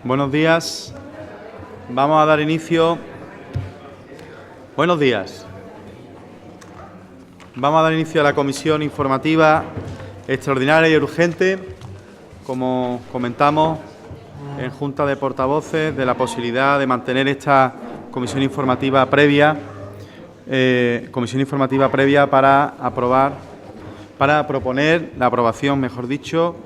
Buenos días. Vamos a dar inicio. Buenos días. Vamos a dar inicio a la comisión informativa extraordinaria y urgente, como comentamos en Junta de Portavoces, de la posibilidad de mantener esta comisión informativa previa para proponer la aprobación, mejor dicho,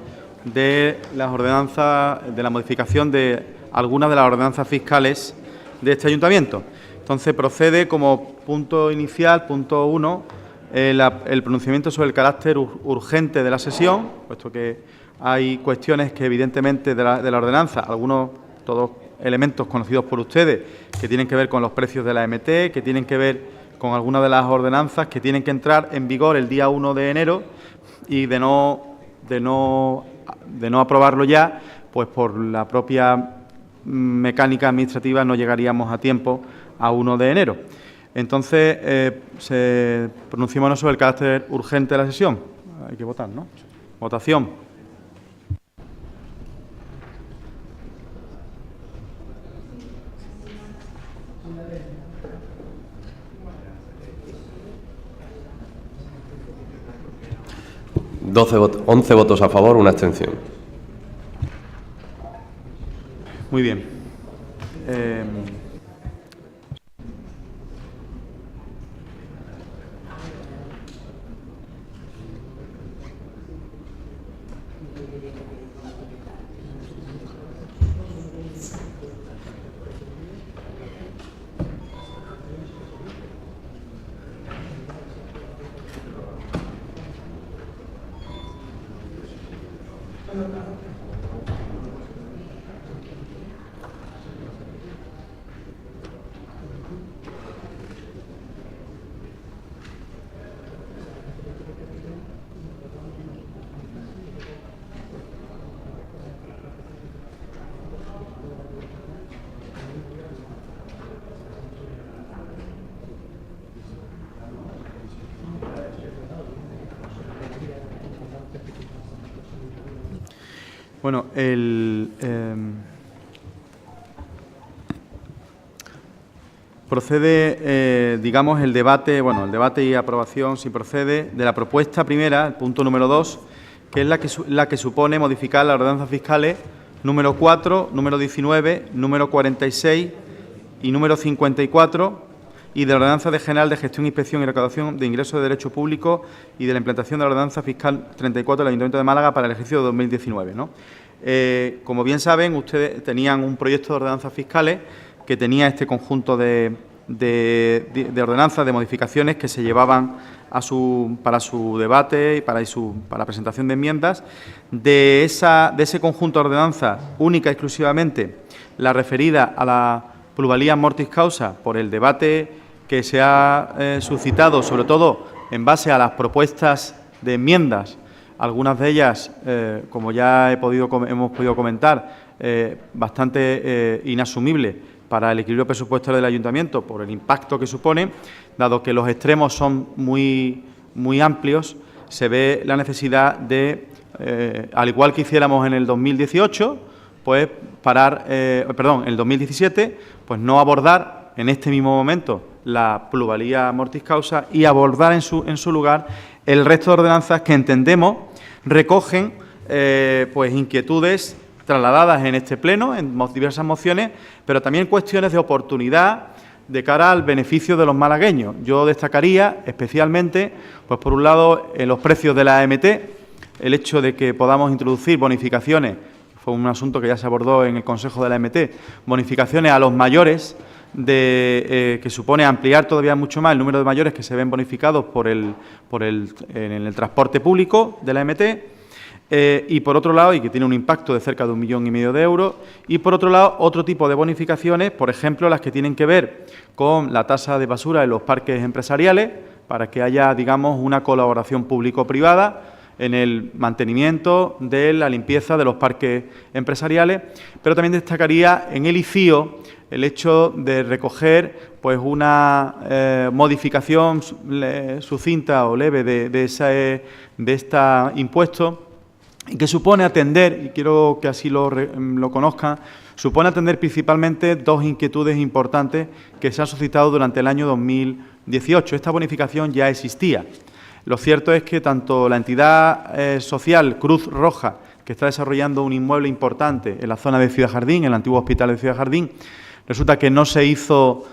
de las ordenanzas, de la modificación de algunas de las ordenanzas fiscales de este ayuntamiento. Entonces, procede como punto inicial, punto 1, el pronunciamiento sobre el carácter urgente de la sesión, puesto que hay cuestiones que, evidentemente, de la ordenanza, todos elementos conocidos por ustedes, que tienen que ver con los precios de la EMT, que tienen que ver con algunas de las ordenanzas que tienen que entrar en vigor el día 1 de enero y de no aprobarlo ya, pues por la propia mecánica administrativa no llegaríamos a tiempo a 1 de enero. Entonces, pronunciémonos sobre el carácter urgente de la sesión. Hay que votar, ¿no? Votación. Once votos a favor, una abstención. Muy bien. Bueno, procede, digamos, el debate y aprobación, si procede, de la propuesta primera, el punto número 2, que es la que supone modificar las ordenanzas fiscales número 4, número 19, número 46 y número 54, y de la Ordenanza General de Gestión, Inspección y Recaudación de Ingresos de Derecho Público y de la implantación de la Ordenanza Fiscal 34 del Ayuntamiento de Málaga para el ejercicio de 2019, ¿no? Como bien saben, ustedes tenían un proyecto de ordenanzas fiscales que tenía este conjunto de ordenanzas, de modificaciones que se llevaban para su debate y para presentación de enmiendas. De ese conjunto de ordenanzas, única y exclusivamente la referida a la plusvalía mortis causa, por el debate que se ha suscitado, sobre todo en base a las propuestas de enmiendas, algunas de ellas, como ya hemos podido comentar, bastante inasumibles para el equilibrio presupuestario del ayuntamiento por el impacto que supone, dado que los extremos son muy amplios, se ve la necesidad de, al igual que hiciéramos en el 2018, pues el 2017, pues no abordar en este mismo momento la plusvalía mortis causa y abordar en su lugar el resto de ordenanzas que entendemos recogen pues inquietudes trasladadas en este pleno, en diversas mociones, pero también cuestiones de oportunidad de cara al beneficio de los malagueños. Yo destacaría especialmente, pues por un lado, en los precios de la AMT, el hecho de que podamos introducir bonificaciones, fue un asunto que ya se abordó en el Consejo de la AMT, bonificaciones a los mayores, que supone ampliar todavía mucho más el número de mayores que se ven bonificados en el transporte público de la AMT, y por otro lado, y que tiene un impacto de cerca de 1,5 millones de euros, y por otro lado, otro tipo de bonificaciones, por ejemplo, las que tienen que ver con la tasa de basura en los parques empresariales, para que haya, digamos, una colaboración público-privada en el mantenimiento de la limpieza de los parques empresariales, pero también destacaría en el ICIO el hecho de recoger pues una modificación sucinta o leve de este impuesto y que supone atender, y quiero que así lo conozcan, supone atender principalmente dos inquietudes importantes que se han suscitado durante el año 2018. Esta bonificación ya existía. Lo cierto es que tanto la entidad social Cruz Roja, que está desarrollando un inmueble importante en la zona de Ciudad Jardín, en el antiguo hospital de Ciudad Jardín, resulta que no hizo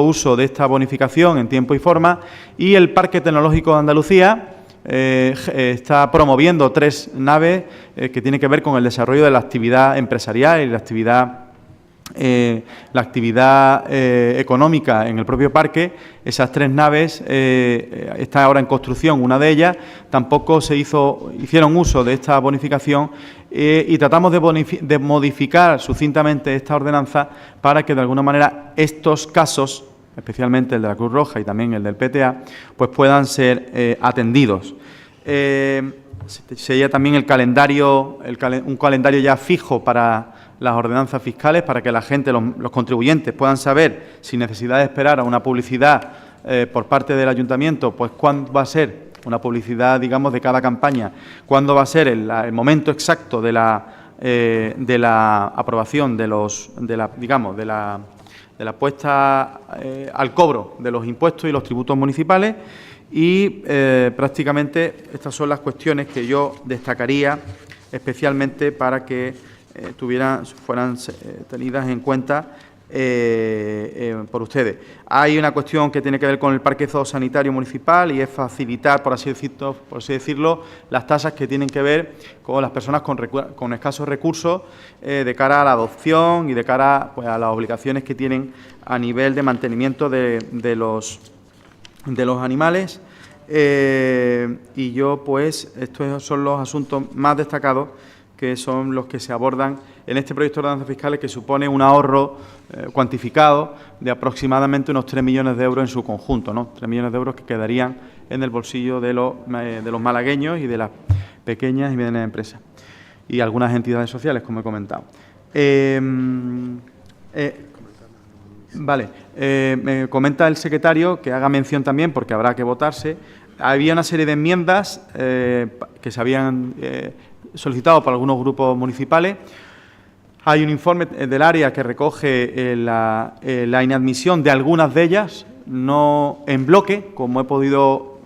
uso de esta bonificación en tiempo y forma, y el Parque Tecnológico de Andalucía está promoviendo 3 naves que tienen que ver con el desarrollo de la actividad empresarial y la actividad económica en el propio parque. Esas 3 naves están ahora en construcción, una de ellas. Tampoco hicieron uso de esta bonificación y tratamos de modificar sucintamente esta ordenanza para que de alguna manera estos casos, especialmente el de la Cruz Roja y también el del PTA, pues puedan ser atendidos. Sería también el calendario, un calendario ya fijo para las ordenanzas fiscales, para que la gente, los contribuyentes, puedan saber, sin necesidad de esperar a una publicidad por parte del ayuntamiento, pues cuándo va a ser una publicidad, digamos, de cada campaña, cuándo va a ser el momento exacto de la aprobación de la puesta al cobro de los impuestos y los tributos municipales, y prácticamente estas son las cuestiones que yo destacaría especialmente para que fueran tenidas en cuenta por ustedes. Hay una cuestión que tiene que ver con el parque zoosanitario municipal y es facilitar, por así decirlo, las tasas que tienen que ver con las personas con escasos recursos de cara a la adopción y de cara, pues, a las obligaciones que tienen a nivel de mantenimiento de los animales. Y yo, pues, estos son los asuntos más destacados, que son los que se abordan en este proyecto de ordenanzas fiscales, que supone un ahorro cuantificado de aproximadamente unos 3 millones de euros en su conjunto, ¿no? 3 millones de euros que quedarían en el bolsillo de los malagueños y de las pequeñas y medianas empresas y algunas entidades sociales, como he comentado. Me comenta el secretario que haga mención también, porque habrá que votarse. Había una serie de enmiendas que se habían solicitado por algunos grupos municipales. Hay un informe del área que recoge la inadmisión de algunas de ellas, no en bloque, como he podido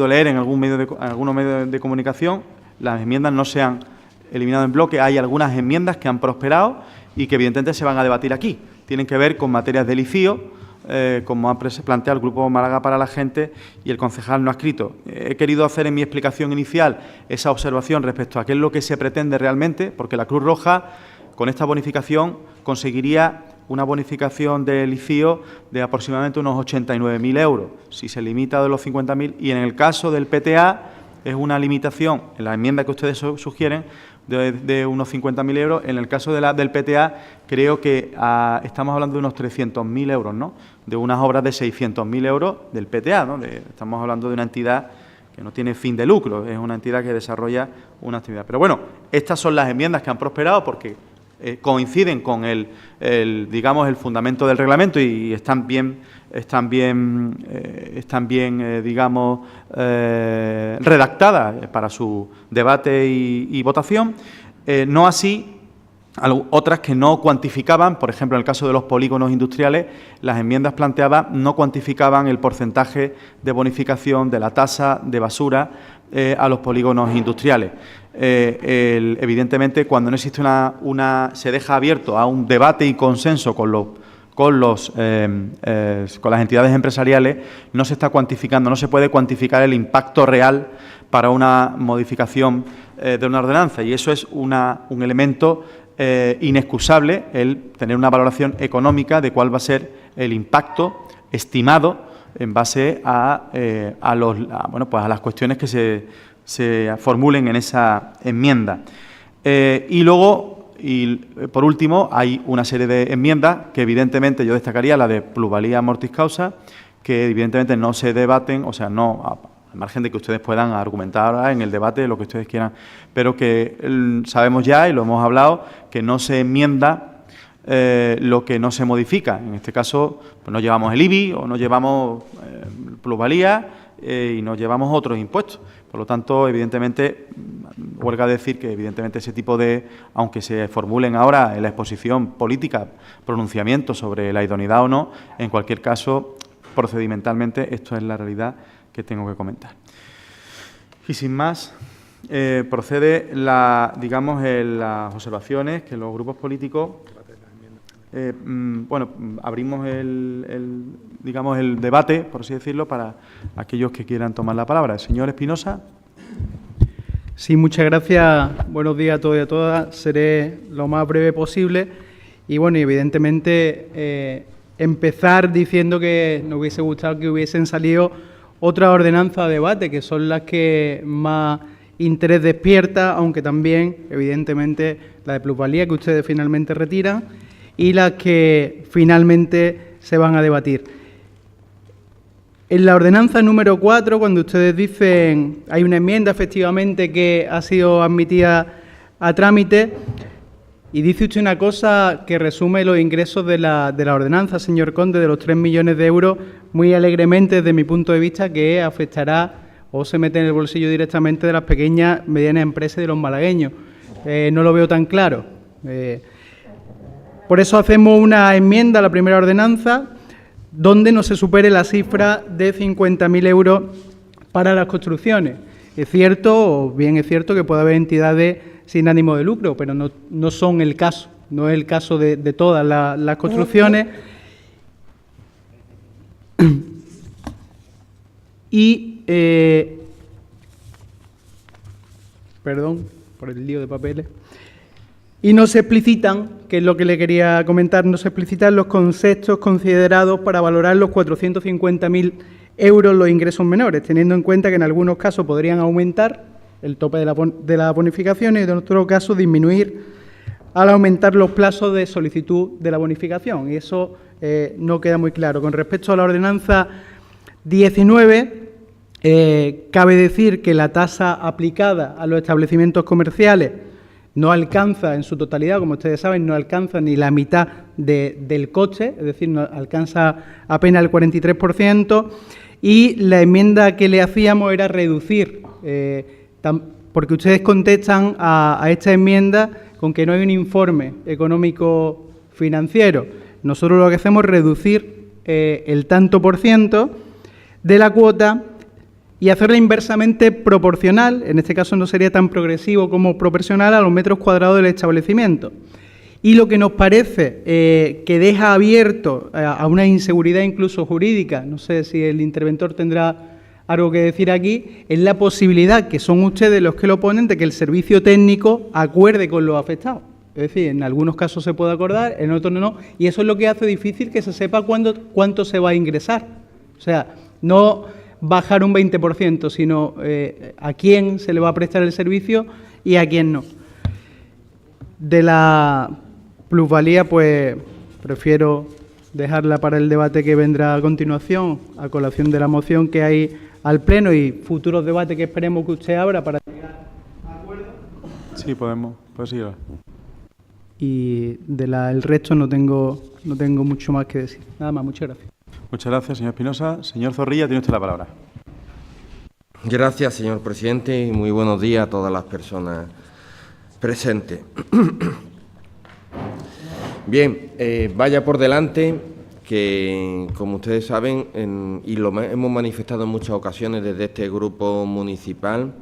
leer en algunos medios de comunicación. Las enmiendas no se han eliminado en bloque. Hay algunas enmiendas que han prosperado y que evidentemente se van a debatir aquí. Tienen que ver con materias del ICIO, como ha planteado el Grupo Málaga para la Gente y el concejal no adscrito. He querido hacer en mi explicación inicial esa observación respecto a qué es lo que se pretende realmente, porque la Cruz Roja, con esta bonificación, conseguiría una bonificación del ICIO de aproximadamente unos 89.000 euros, si se limita de los 50.000, y en el caso del PTA es una limitación, en la enmienda que ustedes sugieren, de unos 50.000 euros. En el caso del PTA, creo que estamos hablando de unos 300.000 euros, ¿no? De unas obras de 600.000 euros del PTA, ¿no? Estamos hablando de una entidad que no tiene fin de lucro, es una entidad que desarrolla una actividad. Pero bueno, estas son las enmiendas que han prosperado porque coinciden con el fundamento del reglamento y están bien redactadas para su debate y votación. No así otras que no cuantificaban. Por ejemplo, en el caso de los polígonos industriales, las enmiendas planteadas no cuantificaban el porcentaje de bonificación de la tasa de basura a los polígonos industriales. Evidentemente, cuando no existe se deja abierto a un debate y consenso con las entidades empresariales, no se está cuantificando, no se puede cuantificar el impacto real para una modificación de una ordenanza, y eso es un elemento inexcusable, el tener una valoración económica de cuál va a ser el impacto estimado en base a las cuestiones que se formulen en esa enmienda. Y luego, por último, hay una serie de enmiendas que evidentemente yo destacaría, la de plusvalía mortis causa, que evidentemente no se debaten, o sea, no, al margen de que ustedes puedan argumentar ahora en el debate lo que ustedes quieran, pero que sabemos ya, y lo hemos hablado, que no se enmienda lo que no se modifica. En este caso, pues no llevamos el IBI o no llevamos plusvalía y no llevamos otros impuestos. Por lo tanto, evidentemente, huelga decir que evidentemente ese tipo de, aunque se formulen ahora en la exposición política pronunciamientos sobre la idoneidad o no, en cualquier caso, procedimentalmente, esto es la realidad que tengo que comentar. Y sin más, procede las observaciones que los grupos políticos, abrimos el debate, por así decirlo, para aquellos que quieran tomar la palabra. El señor Espinosa. Sí, muchas gracias. Buenos días a todos y a todas. Seré lo más breve posible. Y bueno, empezar diciendo que nos hubiese gustado que hubiesen salido otras ordenanzas de debate, que son las que más interés despierta, aunque también, evidentemente, la de plusvalía que ustedes finalmente retiran y las que finalmente se van a debatir. En la ordenanza número 4, cuando ustedes dicen, hay una enmienda efectivamente que ha sido admitida a trámite, y dice usted una cosa que resume los ingresos de la ordenanza, señor Conde, de los 3 millones de euros, muy alegremente desde mi punto de vista, que afectará o se mete en el bolsillo directamente de las pequeñas, medianas empresas de los malagueños. No lo veo tan claro. Por eso hacemos una enmienda a la primera ordenanza, donde no se supere la cifra de 50.000 euros para las construcciones. Es cierto, o bien es cierto, que puede haber entidades sin ánimo de lucro, pero no son el caso, no es el caso de todas las construcciones. Y, perdón por el lío de papeles, y no se explicitan, que es lo que le quería comentar, no se explicitan los conceptos considerados para valorar los 450.000 euros los ingresos menores, teniendo en cuenta que en algunos casos podrían aumentar el tope de la bonificación y en otro caso disminuir al aumentar los plazos de solicitud de la bonificación. Y eso no queda muy claro. Con respecto a la ordenanza 19, cabe decir que la tasa aplicada a los establecimientos comerciales no alcanza en su totalidad, como ustedes saben, no alcanza ni la mitad del coste, es decir, no alcanza apenas el 43%, y la enmienda que le hacíamos era reducir, porque ustedes contestan a esta enmienda con que no hay un informe económico financiero. Nosotros lo que hacemos es reducir el tanto por ciento de la cuota y hacerla inversamente proporcional, en este caso no sería tan progresivo como proporcional a los metros cuadrados del establecimiento. Y lo que nos parece que deja abierto a una inseguridad incluso jurídica, no sé si el interventor tendrá algo que decir aquí, es la posibilidad, que son ustedes los que lo ponen, de que el servicio técnico acuerde con los afectados. Es decir, en algunos casos se puede acordar, en otros no, y eso es lo que hace difícil que se sepa cuánto se va a ingresar. O sea, no bajar un 20%, sino a quién se le va a prestar el servicio y a quién no. De la plusvalía, pues prefiero dejarla para el debate que vendrá a continuación, a colación de la moción que hay al Pleno y futuros debates que esperemos que usted abra para llegar a acuerdo. Sí, podemos seguir. Y el resto no tengo mucho más que decir. Nada más, muchas gracias. Muchas gracias, señor Espinosa. Señor Zorrilla, tiene usted la palabra. Gracias, señor presidente, y muy buenos días a todas las personas presentes. Bien, vaya por delante que, como ustedes saben, y lo hemos manifestado en muchas ocasiones desde este grupo municipal,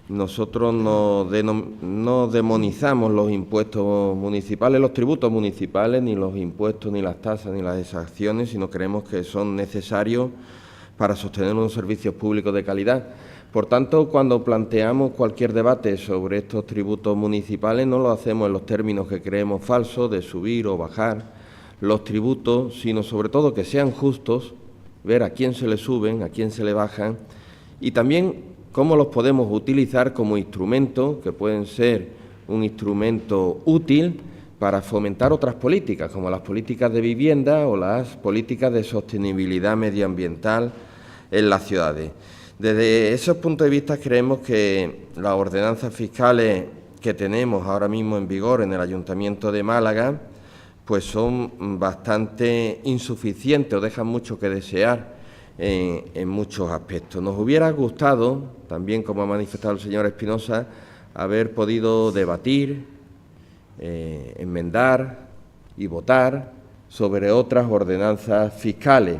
nosotros no demonizamos los impuestos municipales, los tributos municipales, ni los impuestos, ni las tasas, ni las exacciones, sino creemos que son necesarios para sostener unos servicios públicos de calidad. Por tanto, cuando planteamos cualquier debate sobre estos tributos municipales, no lo hacemos en los términos que creemos falsos, de subir o bajar los tributos, sino sobre todo que sean justos, ver a quién se le suben, a quién se le bajan, y también cómo los podemos utilizar como instrumento, que pueden ser un instrumento útil para fomentar otras políticas, como las políticas de vivienda o las políticas de sostenibilidad medioambiental en las ciudades. Desde esos puntos de vista creemos que las ordenanzas fiscales que tenemos ahora mismo en vigor en el Ayuntamiento de Málaga pues son bastante insuficientes o dejan mucho que desear en muchos aspectos. Nos hubiera gustado, también como ha manifestado el señor Espinosa, haber podido debatir, enmendar y votar sobre otras ordenanzas fiscales,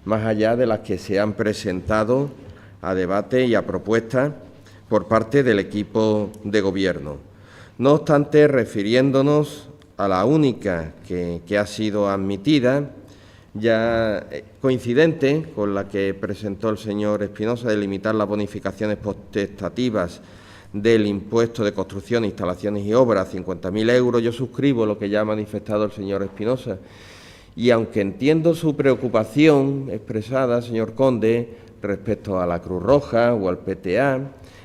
más allá de las que se han presentado a debate y a propuesta por parte del equipo de Gobierno. No obstante, refiriéndonos a la única que ha sido admitida, ya coincidente con la que presentó el señor Espinosa, de limitar las bonificaciones potestativas del impuesto de construcción, instalaciones y obras a 50.000 euros, yo suscribo lo que ya ha manifestado el señor Espinosa. Y aunque entiendo su preocupación expresada, señor Conde, respecto a la Cruz Roja o al PTA,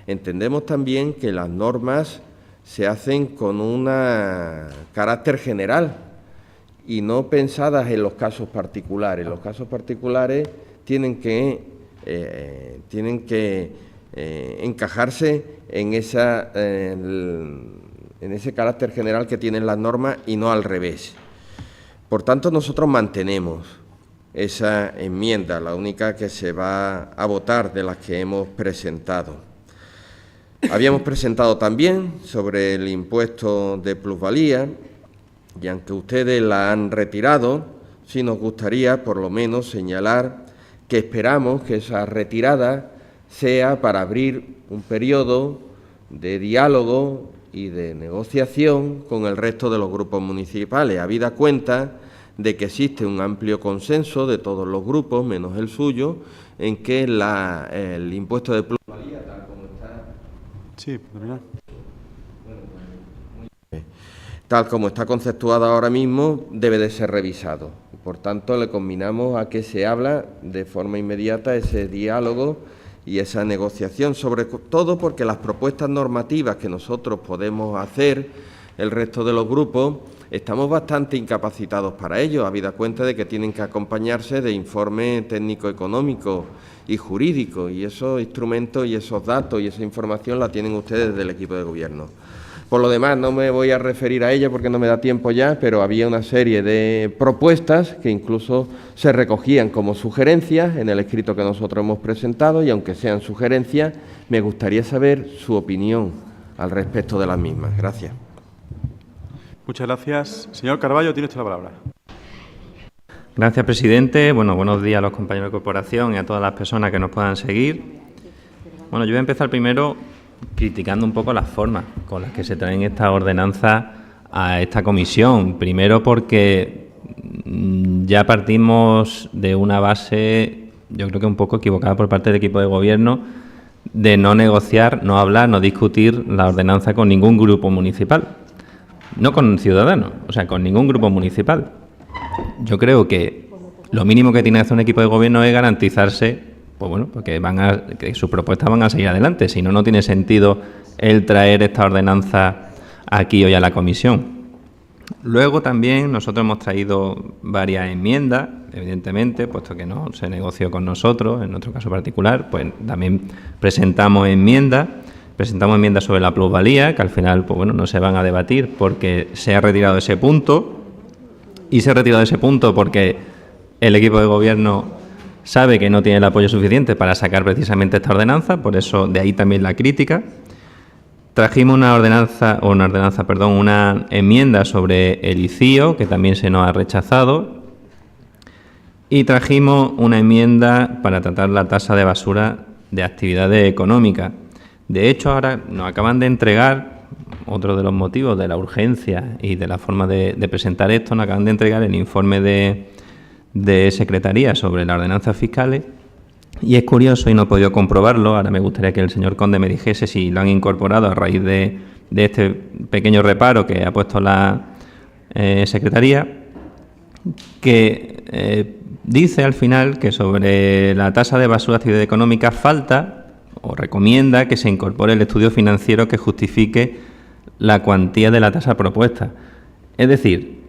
entendemos también que las normas se hacen con un carácter general y no pensadas en los casos particulares. Los casos particulares tienen que encajarse en ese carácter general que tienen las normas y no al revés. Por tanto, nosotros mantenemos esa enmienda, la única que se va a votar de las que hemos presentado. Habíamos presentado también sobre el impuesto de plusvalía, y aunque ustedes la han retirado, sí nos gustaría por lo menos señalar que esperamos que esa retirada sea para abrir un periodo de diálogo y de negociación con el resto de los grupos municipales, habida cuenta de que existe un amplio consenso de todos los grupos, menos el suyo, en que el impuesto de plusvalía, tal como está... Sí, tal como está conceptuado ahora mismo, debe de ser revisado. Por tanto, le combinamos a que se habla de forma inmediata ese diálogo y esa negociación, sobre todo porque las propuestas normativas que nosotros podemos hacer, el resto de los grupos, estamos bastante incapacitados para ello, habida cuenta de que tienen que acompañarse de informe técnico-económico y jurídico, y esos instrumentos y esos datos y esa información la tienen ustedes del equipo de Gobierno. Por lo demás, no me voy a referir a ella porque no me da tiempo ya, pero había una serie de propuestas que incluso se recogían como sugerencias en el escrito que nosotros hemos presentado, y aunque sean sugerencias, me gustaría saber su opinión al respecto de las mismas. Gracias. Muchas gracias. Señor Carballo, tiene usted la palabra. Gracias, presidente. Bueno, buenos días a los compañeros de corporación y a todas las personas que nos puedan seguir. Bueno, yo voy a empezar primero criticando un poco las formas con las que se traen estas ordenanzas a esta comisión. Primero porque ya partimos de una base, yo creo que un poco equivocada por parte del equipo de Gobierno, de no negociar, no hablar, no discutir la ordenanza con ningún grupo municipal. No con Ciudadanos, o sea, con ningún grupo municipal. Yo creo que lo mínimo que tiene que hacer un equipo de Gobierno es garantizarse, pues bueno, porque que sus propuestas van a seguir adelante. Si no, no tiene sentido el traer esta ordenanza aquí hoy a la comisión. Luego también nosotros hemos traído varias enmiendas, evidentemente, puesto que no se negoció con nosotros, en nuestro caso particular, pues también presentamos enmiendas sobre la plusvalía, que al final, pues bueno, no se van a debatir porque se ha retirado ese punto, y se ha retirado ese punto porque el equipo de Gobierno sabe que no tiene el apoyo suficiente para sacar precisamente esta ordenanza, por eso de ahí también la crítica. Trajimos una enmienda sobre el ICIO, que también se nos ha rechazado, y trajimos una enmienda para tratar la tasa de basura de actividades económicas. De hecho, ahora nos acaban de entregar, otro de los motivos de la urgencia y de la forma de presentar esto, nos acaban de entregar el informe de Secretaría sobre las ordenanzas fiscales, y es curioso, y no he podido comprobarlo, ahora me gustaría que el señor Conde me dijese si lo han incorporado a raíz de este pequeño reparo que ha puesto la Secretaría, que dice al final que sobre la tasa de basura de actividad económica falta o recomienda que se incorpore el estudio financiero que justifique la cuantía de la tasa propuesta. Es decir,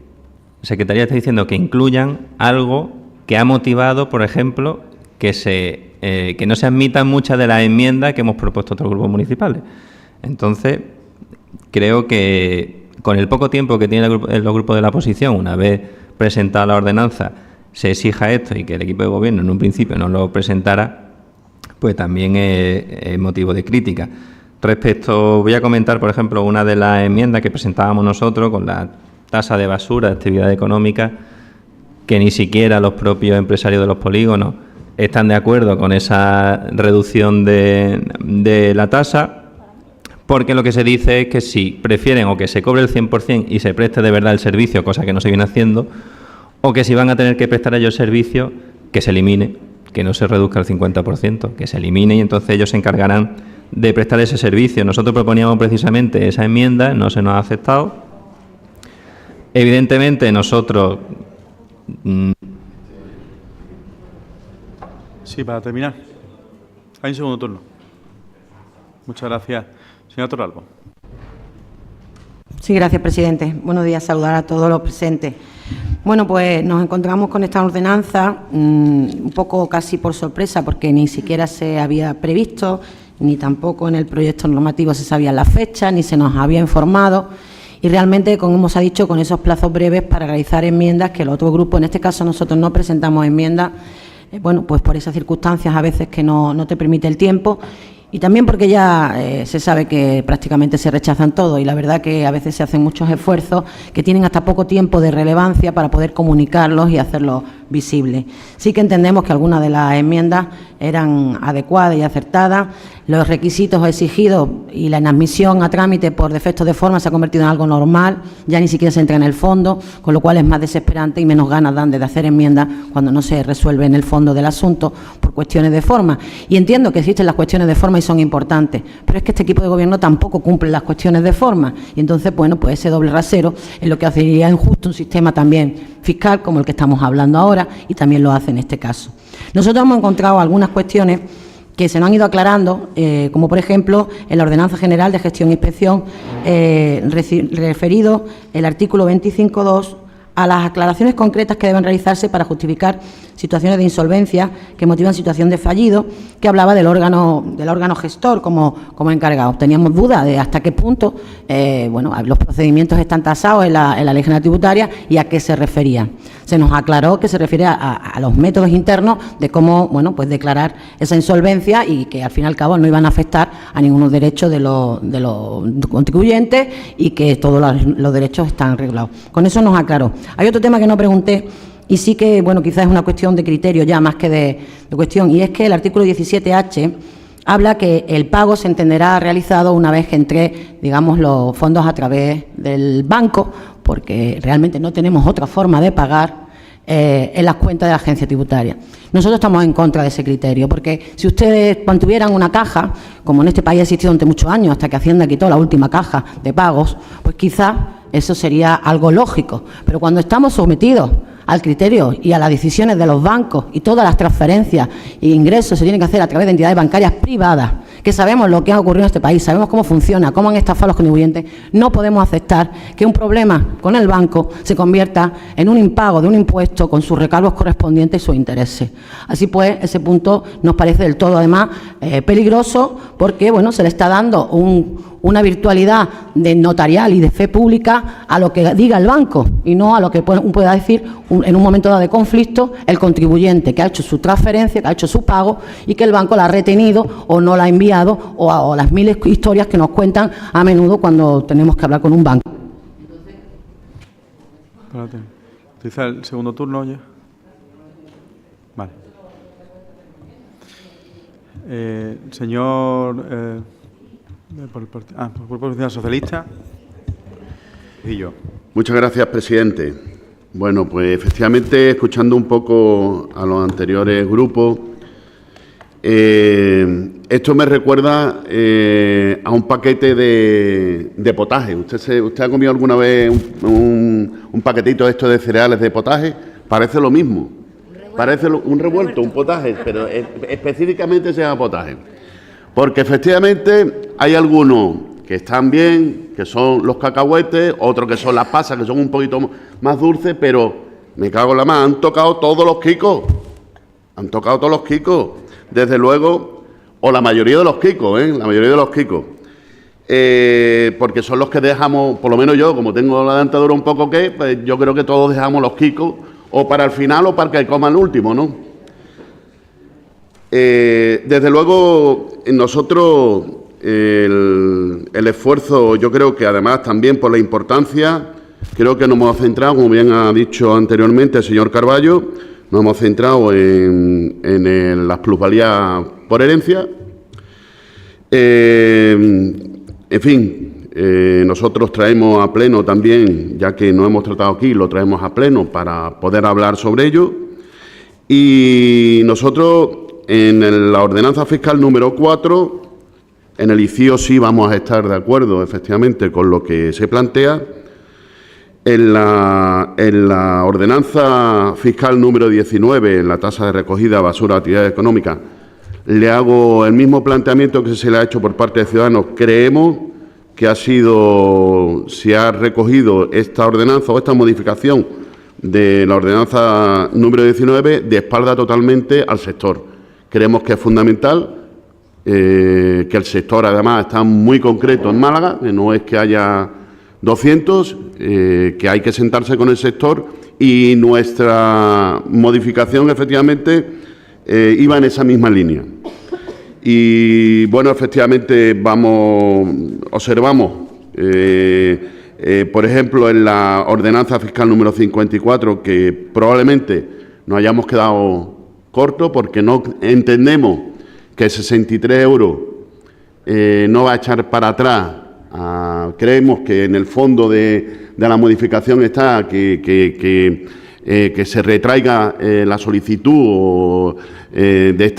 la Secretaría está diciendo que incluyan algo que ha motivado, por ejemplo, que no se admitan muchas de las enmiendas que hemos propuesto otros grupos municipales. Entonces, creo que con el poco tiempo que tienen los grupos de la oposición, una vez presentada la ordenanza, se exija esto y que el equipo de gobierno en un principio no lo presentara, pues también es motivo de crítica. Voy a comentar, por ejemplo, una de las enmiendas que presentábamos nosotros con la tasa de basura de actividad económica, que ni siquiera los propios empresarios de los polígonos están de acuerdo con esa reducción de la tasa, porque lo que se dice es que si prefieren o que se cobre el 100% y se preste de verdad el servicio, cosa que no se viene haciendo, o que si van a tener que prestar ellos servicio, que se elimine, que no se reduzca el 50%, que se elimine y entonces ellos se encargarán de prestar ese servicio. Nosotros proponíamos precisamente esa enmienda, no se nos ha aceptado. Evidentemente nosotros... Sí, para terminar. Hay un segundo turno. Muchas gracias. Señora Torralbo. Sí, gracias, presidente. Buenos días, saludar a todos los presentes. Bueno, pues nos encontramos con esta ordenanza un poco casi por sorpresa, porque ni siquiera se había previsto, ni tampoco en el proyecto normativo se sabían las fechas, ni se nos había informado. Y realmente, como se ha dicho, con esos plazos breves para realizar enmiendas, que el otro grupo, en este caso nosotros no presentamos enmiendas, bueno, pues por esas circunstancias a veces que no te permite el tiempo, y también porque ya se sabe que prácticamente se rechazan todo y la verdad que a veces se hacen muchos esfuerzos que tienen hasta poco tiempo de relevancia para poder comunicarlos y hacerlos visibles. Sí que entendemos que algunas de las enmiendas eran adecuadas y acertadas. Los requisitos exigidos y la inadmisión a trámite por defectos de forma se ha convertido en algo normal, ya ni siquiera se entra en el fondo, con lo cual es más desesperante y menos ganas dan de hacer enmiendas cuando no se resuelve en el fondo del asunto por cuestiones de forma. Y entiendo que existen las cuestiones de forma y son importantes, pero es que este equipo de gobierno tampoco cumple las cuestiones de forma y entonces, bueno, pues ese doble rasero es lo que hacería injusto un sistema también fiscal como el que estamos hablando ahora y también lo hace en este caso. Nosotros hemos encontrado algunas cuestiones que se nos han ido aclarando, como por ejemplo en la Ordenanza General de Gestión e Inspección, referido el artículo 25.2 a las aclaraciones concretas que deben realizarse para justificar situaciones de insolvencia que motivan situación de fallido, que hablaba del órgano gestor como encargado. Teníamos dudas de hasta qué punto bueno, los procedimientos están tasados en la Ley General Tributaria y a qué se referían. Se nos aclaró que se refiere a los métodos internos de cómo, bueno, pues declarar esa insolvencia y que al fin y al cabo no iban a afectar a ningunos derechos de los contribuyentes y que todos los derechos están reglados. Con eso nos aclaró. Hay otro tema que no pregunté y sí que, bueno, quizás es una cuestión de criterio ya más que de cuestión, y es que el artículo 17H habla que el pago se entenderá realizado una vez que entre, digamos, los fondos a través del banco, porque realmente no tenemos otra forma de pagar en las cuentas de la agencia tributaria. Nosotros estamos en contra de ese criterio, porque si ustedes mantuvieran una caja, como en este país ha existido durante muchos años, hasta que Hacienda quitó la última caja de pagos, pues quizás eso sería algo lógico. Pero cuando estamos sometidos al criterio y a las decisiones de los bancos y todas las transferencias e ingresos se tienen que hacer a través de entidades bancarias privadas, que sabemos lo que ha ocurrido en este país, sabemos cómo funciona, cómo han estafado a los contribuyentes, no podemos aceptar que un problema con el banco se convierta en un impago de un impuesto con sus recargos correspondientes y sus intereses. Así pues, ese punto nos parece del todo, además, peligroso, porque, bueno, se le está dando una virtualidad de notarial y de fe pública a lo que diga el banco y no a lo que pueda decir en un momento dado de conflicto el contribuyente que ha hecho su transferencia, que ha hecho su pago y que el banco la ha retenido o no la ha enviado o las miles de historias que nos cuentan a menudo cuando tenemos que hablar con un banco. Espérate. ¿Utiliza el segundo turno ya? Vale. Señor... por el Partido Socialista. Y yo. Muchas gracias, presidente. Bueno, pues efectivamente, escuchando un poco a los anteriores grupos, esto me recuerda a un paquete de potaje. ¿Usted ha comido alguna vez un paquetito esto de cereales de potaje? Parece lo mismo. Parece un revuelto, un potaje, pero específicamente se llama potaje. Porque efectivamente hay algunos que están bien, que son los cacahuetes, otros que son las pasas, que son un poquito más dulces, pero me cago en la mano, han tocado todos los quicos. Han tocado todos los quicos, desde luego, o la mayoría de los quicos, la mayoría de los quicos. Porque son los que dejamos, por lo menos yo, como tengo la dentadura un poco pues yo creo que todos dejamos los quicos o para el final o para que coma el último, ¿no? Desde luego, nosotros el esfuerzo, yo creo que además también por la importancia, creo que nos hemos centrado, como bien ha dicho anteriormente el señor Carballo, nos hemos centrado en las plusvalías por herencia. En fin, nosotros traemos a pleno también, ya que no hemos tratado aquí, lo traemos a pleno para poder hablar sobre ello. Y nosotros, en la ordenanza fiscal número 4, en el ICIO sí vamos a estar de acuerdo, efectivamente, con lo que se plantea. En la ordenanza fiscal número 19, en la tasa de recogida de basura de actividades económicas, le hago el mismo planteamiento que se le ha hecho por parte de Ciudadanos. Creemos que se ha recogido esta ordenanza o esta modificación de la ordenanza número 19 de espalda totalmente al sector. Creemos que es fundamental, que el sector además está muy concreto en Málaga, que no es que haya 200, que hay que sentarse con el sector, y nuestra modificación efectivamente iba en esa misma línea. Y bueno, efectivamente observamos, por ejemplo, en la ordenanza fiscal número 54, que probablemente nos hayamos quedado cortos porque no entendemos que 63 euros no va a echar para atrás. Creemos que en el fondo de la modificación está que se retraiga la solicitud de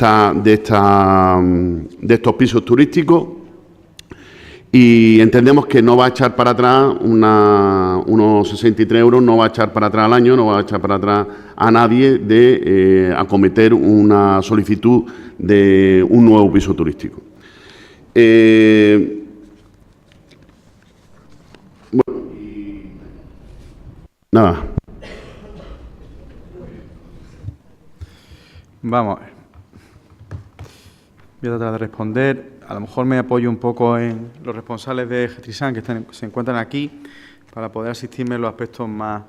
estos pisos turísticos, y entendemos que no va a echar para atrás unos 63 euros, no va a echar para atrás al año, no va a echar para atrás a nadie de acometer una solicitud de un nuevo piso turístico. Bueno, nada. Vamos a ver. Voy a tratar de responder. A lo mejor me apoyo un poco en los responsables de Getrisán que se encuentran aquí para poder asistirme en los aspectos más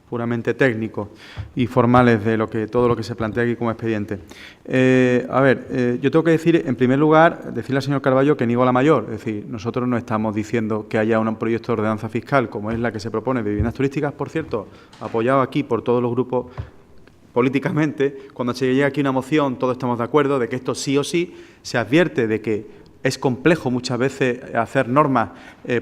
puramente técnicos y formales de todo lo que se plantea aquí como expediente. Yo tengo que decir, en primer lugar, decirle al señor Carballo que niego la mayor. Es decir, nosotros no estamos diciendo que haya un proyecto de ordenanza fiscal como es la que se propone de viviendas turísticas, por cierto, apoyado aquí por todos los grupos políticamente. Cuando se llega aquí una moción, todos estamos de acuerdo de que esto sí o sí. Se advierte de que es complejo muchas veces hacer normas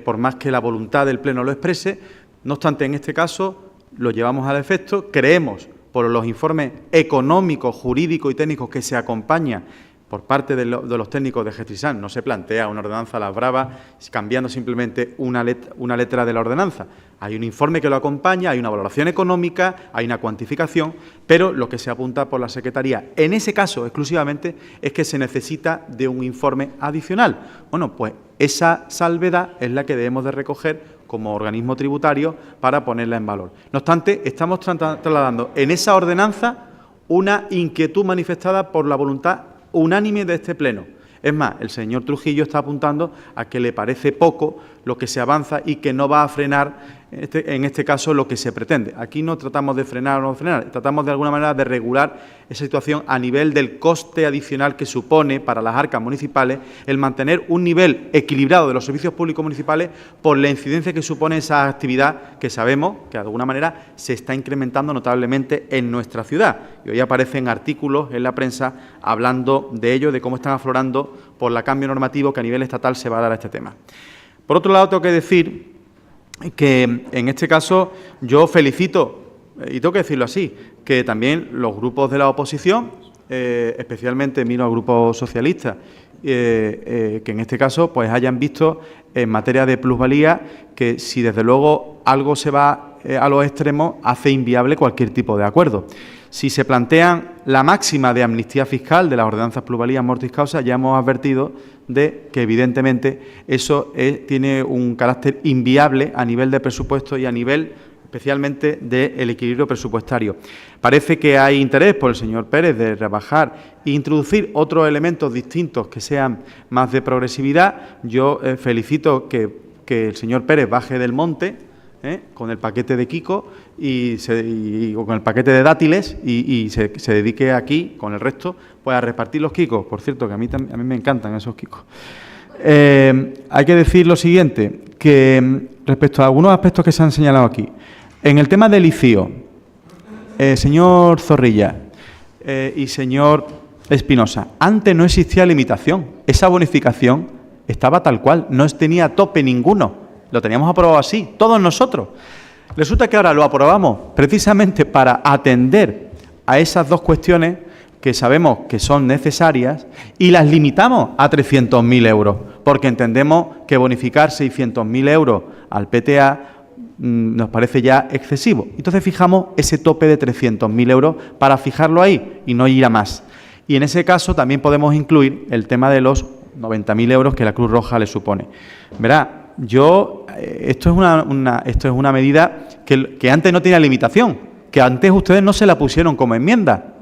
por más que la voluntad del Pleno lo exprese. No obstante, en este caso lo llevamos al efecto. Creemos, por los informes económicos, jurídicos y técnicos que se acompañan por parte de los técnicos de Getrisán, no se plantea una ordenanza a las bravas cambiando simplemente una letra de la ordenanza. Hay un informe que lo acompaña, hay una valoración económica, hay una cuantificación, pero lo que se apunta por la Secretaría, en ese caso exclusivamente, es que se necesita de un informe adicional. Bueno, pues esa salvedad es la que debemos de recoger como organismo tributario para ponerla en valor. No obstante, estamos trasladando en esa ordenanza una inquietud manifestada por la voluntad unánime de este Pleno. Es más, el señor Trujillo está apuntando a que le parece poco lo que se avanza y que no va a frenar, en este caso, lo que se pretende. Aquí no tratamos de frenar o no frenar, tratamos de alguna manera de regular esa situación a nivel del coste adicional que supone para las arcas municipales el mantener un nivel equilibrado de los servicios públicos municipales por la incidencia que supone esa actividad que sabemos que de alguna manera se está incrementando notablemente en nuestra ciudad. Y hoy aparecen artículos en la prensa hablando de ello, de cómo están aflorando por el cambio normativo que a nivel estatal se va a dar a este tema. Por otro lado, tengo que decir que en este caso yo felicito, y tengo que decirlo así, que también los grupos de la oposición, especialmente miro al Grupo Socialista, que en este caso pues hayan visto en materia de plusvalía que si desde luego algo se va a los extremos hace inviable cualquier tipo de acuerdo. Si se plantean la máxima de amnistía fiscal de las ordenanzas plusvalías mortis causa, ya hemos advertido de que evidentemente eso tiene un carácter inviable a nivel de presupuesto y a nivel especialmente del equilibrio presupuestario. Parece que hay interés por el señor Pérez de rebajar e introducir otros elementos distintos que sean más de progresividad. Yo felicito que el señor Pérez baje del monte, con el paquete de Kiko o con el paquete de dátiles y se dedique aquí, con el resto, pues a repartir los Kikos. Por cierto, que a mí me encantan esos Kikos. Hay que decir lo siguiente, que respecto a algunos aspectos que se han señalado aquí, en el tema del ICIO, señor Zorrilla y señor Espinosa, antes no existía limitación, esa bonificación estaba tal cual, no tenía tope ninguno, lo teníamos aprobado así, todos nosotros. Resulta que ahora lo aprobamos precisamente para atender a esas dos cuestiones que sabemos que son necesarias y las limitamos a 300.000 euros, porque entendemos que bonificar 600.000 euros al PTA nos parece ya excesivo. Entonces fijamos ese tope de 300.000 euros para fijarlo ahí y no ir a más. Y en ese caso también podemos incluir el tema de los 90.000 euros que la Cruz Roja le supone. Verá, esto es una medida que antes no tenía limitación, que antes ustedes no se la pusieron como enmienda.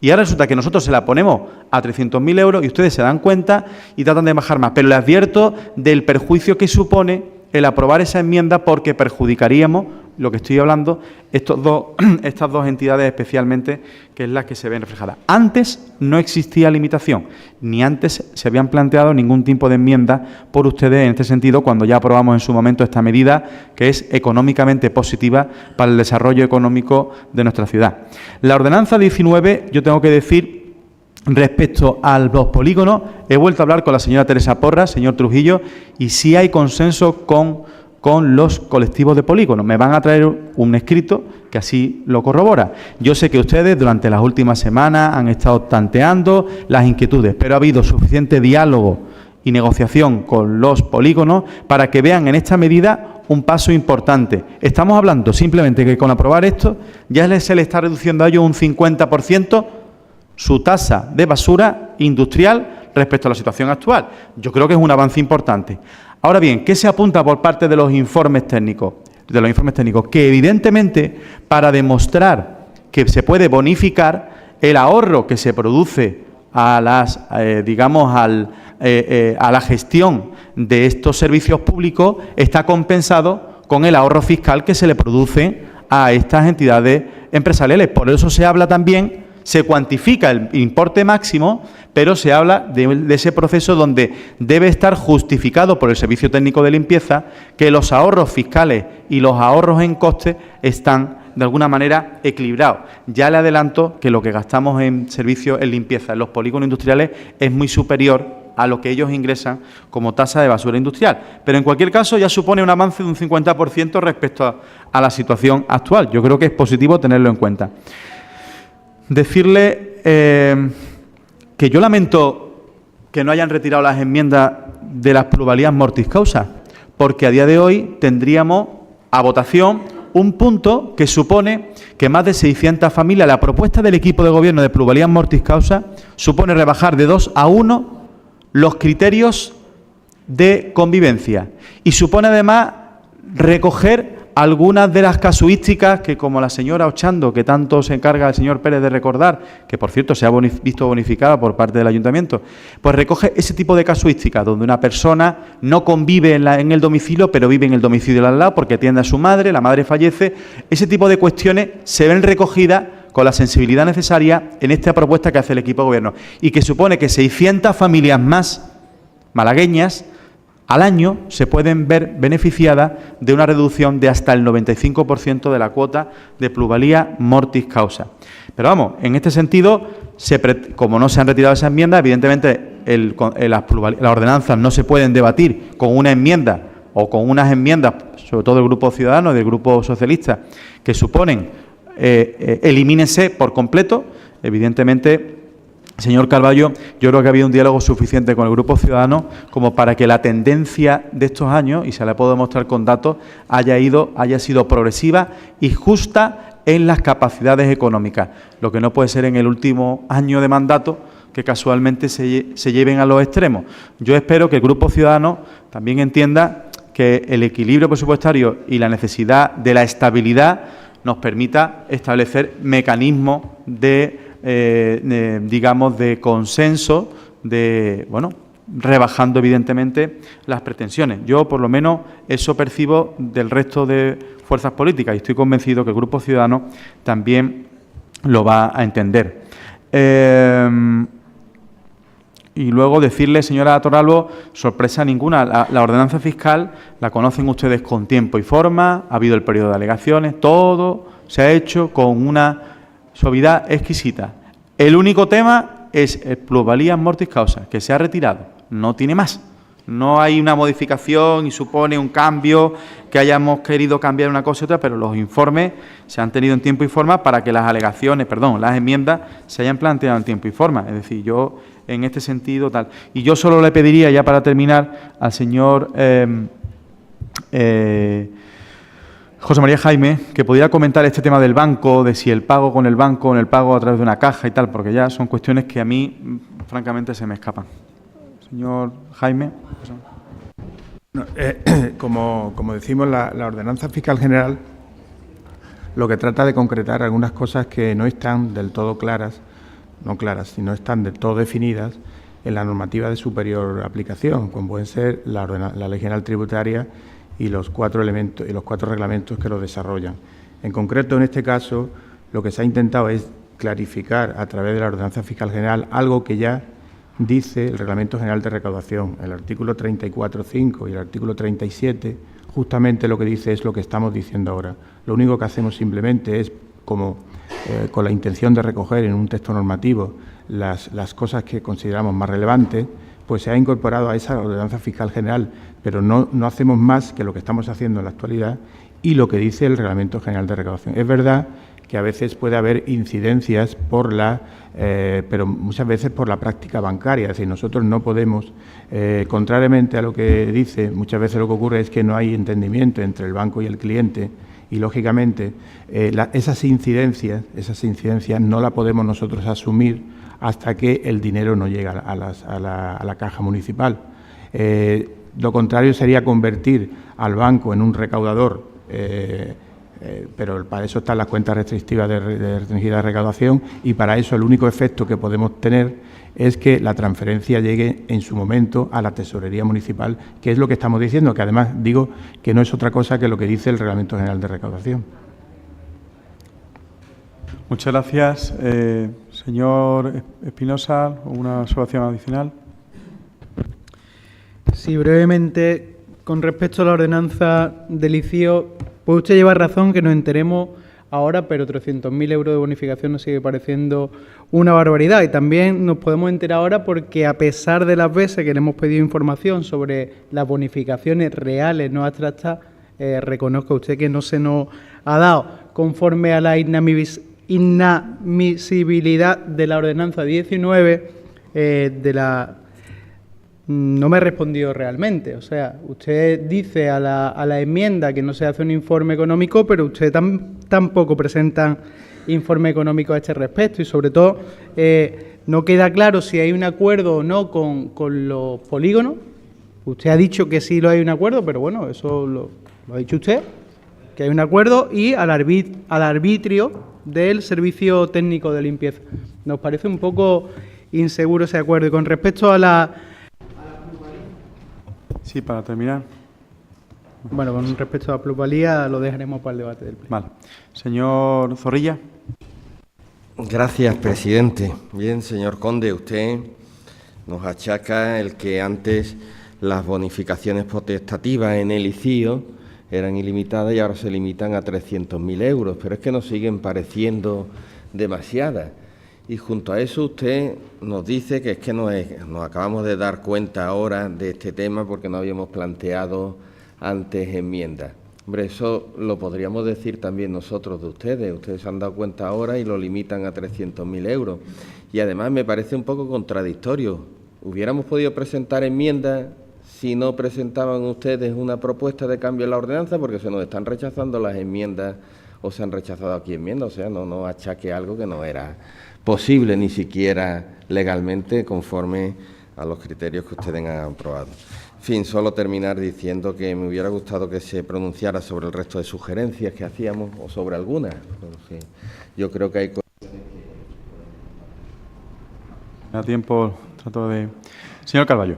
Y ahora resulta que nosotros se la ponemos a 300.000 euros y ustedes se dan cuenta y tratan de bajar más. Pero les advierto del perjuicio que supone el aprobar esa enmienda, porque perjudicaríamos, lo que estoy hablando, estas dos entidades especialmente, que es la que se ven reflejadas. Antes no existía limitación, ni antes se habían planteado ningún tipo de enmienda por ustedes en este sentido, cuando ya aprobamos en su momento esta medida, que es económicamente positiva para el desarrollo económico de nuestra ciudad. La ordenanza 19, yo tengo que decir, respecto a los polígonos, he vuelto a hablar con la señora Teresa Porras, señor Trujillo, y sí hay consenso con los colectivos de polígonos. Me van a traer un escrito que así lo corrobora. Yo sé que ustedes durante las últimas semanas han estado tanteando las inquietudes, pero ha habido suficiente diálogo y negociación con los polígonos para que vean en esta medida un paso importante. Estamos hablando simplemente que con aprobar esto ya se le está reduciendo a ellos un 50% su tasa de basura industrial respecto a la situación actual. Yo creo que es un avance importante. Ahora bien, ¿qué se apunta por parte de los informes técnicos? Que evidentemente, para demostrar que se puede bonificar, el ahorro que se produce a la gestión de estos servicios públicos está compensado con el ahorro fiscal que se le produce a estas entidades empresariales. Por eso se habla también, se cuantifica el importe máximo, pero se habla de ese proceso donde debe estar justificado por el Servicio Técnico de Limpieza que los ahorros fiscales y los ahorros en costes están de alguna manera equilibrados. Ya le adelanto que lo que gastamos en servicios en limpieza en los polígonos industriales es muy superior a lo que ellos ingresan como tasa de basura industrial. Pero en cualquier caso ya supone un avance de un 50% respecto a la situación actual. Yo creo que es positivo tenerlo en cuenta. Decirle que yo lamento que no hayan retirado las enmiendas de las plusvalías mortis causa, porque a día de hoy tendríamos a votación un punto que supone que más de 600 familias, la propuesta del equipo de gobierno de plusvalías mortis causa supone rebajar de 2 a 1 los criterios de convivencia y supone además recoger algunas de las casuísticas que, como la señora Ochando, que tanto se encarga el señor Pérez de recordar, que por cierto se ha visto bonificada por parte del ayuntamiento, pues recoge ese tipo de casuísticas donde una persona no convive en el domicilio, pero vive en el domicilio de al lado porque atiende a su madre, la madre fallece. Ese tipo de cuestiones se ven recogidas con la sensibilidad necesaria en esta propuesta que hace el equipo de gobierno y que supone que 600 familias más malagueñas al año se pueden ver beneficiadas de una reducción de hasta el 95% de la cuota de plusvalía mortis causa. Pero vamos, en este sentido, como no se han retirado esas enmiendas, evidentemente las ordenanzas no se pueden debatir con una enmienda o con unas enmiendas, sobre todo del Grupo Ciudadanos y del Grupo Socialista, que suponen elimínense por completo. Evidentemente, señor Carballo, yo creo que ha habido un diálogo suficiente con el Grupo Ciudadano como para que la tendencia de estos años, y se la puedo demostrar con datos, haya sido progresiva y justa en las capacidades económicas. Lo que no puede ser en el último año de mandato, que casualmente se lleven a los extremos. Yo espero que el Grupo Ciudadano también entienda que el equilibrio presupuestario y la necesidad de la estabilidad nos permita establecer mecanismos de consenso, rebajando evidentemente las pretensiones. Yo, por lo menos, eso percibo del resto de fuerzas políticas y estoy convencido que el Grupo Ciudadanos también lo va a entender. Y luego decirle, señora Torralbo, sorpresa ninguna, la ordenanza fiscal la conocen ustedes con tiempo y forma, ha habido el periodo de alegaciones, todo se ha hecho con una suavidad exquisita. El único tema es el plusvalía mortis causa, que se ha retirado, no tiene más. No hay una modificación y supone un cambio, que hayamos querido cambiar una cosa y otra, pero los informes se han tenido en tiempo y forma para que las alegaciones, perdón, las enmiendas se hayan planteado en tiempo y forma. Es decir, yo en este sentido tal. Y yo solo le pediría, ya para terminar, al señor José María Jaime, que pudiera comentar este tema del banco, de si el pago con el banco o el pago a través de una caja y tal, porque ya son cuestiones que a mí, francamente, se me escapan. Señor Jaime. Como decimos, la ordenanza fiscal general lo que trata de concretar algunas cosas que no están del todo claras, no claras, sino están del todo definidas en la normativa de superior aplicación, como pueden ser la Ley General Tributaria y los 4 elementos y los 4 reglamentos que lo desarrollan. En concreto, en este caso, lo que se ha intentado es clarificar a través de la ordenanza fiscal general algo que ya dice el Reglamento General de Recaudación. El artículo 34.5 y el artículo 37, justamente lo que dice es lo que estamos diciendo ahora. Lo único que hacemos simplemente es, como con la intención de recoger en un texto normativo las cosas que consideramos más relevantes, pues se ha incorporado a esa ordenanza fiscal general, pero no hacemos más que lo que estamos haciendo en la actualidad y lo que dice el Reglamento General de Recaudación. Es verdad que a veces puede haber incidencias pero muchas veces por la práctica bancaria. Es decir, nosotros no podemos, contrariamente a lo que dice, muchas veces lo que ocurre es que no hay entendimiento entre el banco y el cliente y, lógicamente, esas incidencias no las podemos nosotros asumir hasta que el dinero no llega a la caja municipal. Lo contrario sería convertir al banco en un recaudador, pero para eso están las cuentas restrictivas de restringida recaudación y para eso el único efecto que podemos tener es que la transferencia llegue en su momento a la tesorería municipal, que es lo que estamos diciendo, que además digo que no es otra cosa que lo que dice el Reglamento General de Recaudación. Muchas gracias. Señor Espinosa, ¿una observación adicional? Sí, brevemente, con respecto a la ordenanza del ICIO, pues usted lleva razón que nos enteremos ahora, pero 300.000 euros de bonificación nos sigue pareciendo una barbaridad. Y también nos podemos enterar ahora porque, a pesar de las veces que le hemos pedido información sobre las bonificaciones reales, no abstractas, reconozca usted que no se nos ha dado conforme a la inadmisibilidad de la ordenanza 19 no me ha respondido realmente. O sea, usted dice a la enmienda que no se hace un informe económico, pero usted tampoco presenta informe económico a este respecto y, sobre todo, no queda claro si hay un acuerdo o no con los polígonos. Usted ha dicho que sí lo hay un acuerdo, pero bueno, eso lo ha dicho usted, que hay un acuerdo, y al arbitrio del Servicio Técnico de Limpieza. Nos parece un poco inseguro ese acuerdo. Y con respecto a la... Sí, para terminar. Bueno, con respecto a la plusvalía lo dejaremos para el debate del pleno. Vale. Señor Zorrilla. Gracias, presidente. Bien, señor Conde, usted nos achaca el que antes las bonificaciones potestativas en el ICIO eran ilimitadas y ahora se limitan a 300.000 euros, pero es que nos siguen pareciendo demasiadas. Y junto a eso usted nos dice que es que nos acabamos de dar cuenta ahora de este tema porque no habíamos planteado antes enmiendas. Hombre, eso lo podríamos decir también nosotros de ustedes. Ustedes se han dado cuenta ahora y lo limitan a 300.000 euros. Y además me parece un poco contradictorio. Hubiéramos podido presentar enmiendas si no presentaban ustedes una propuesta de cambio en la ordenanza, porque se nos están rechazando las enmiendas o se han rechazado aquí enmiendas. O sea, no achaque algo que no era posible ni siquiera legalmente conforme a los criterios que ustedes han aprobado. En fin, solo terminar diciendo que me hubiera gustado que se pronunciara sobre el resto de sugerencias que hacíamos o sobre algunas. Entonces, yo creo que hay cosas. A tiempo trato de... Señor Carballo.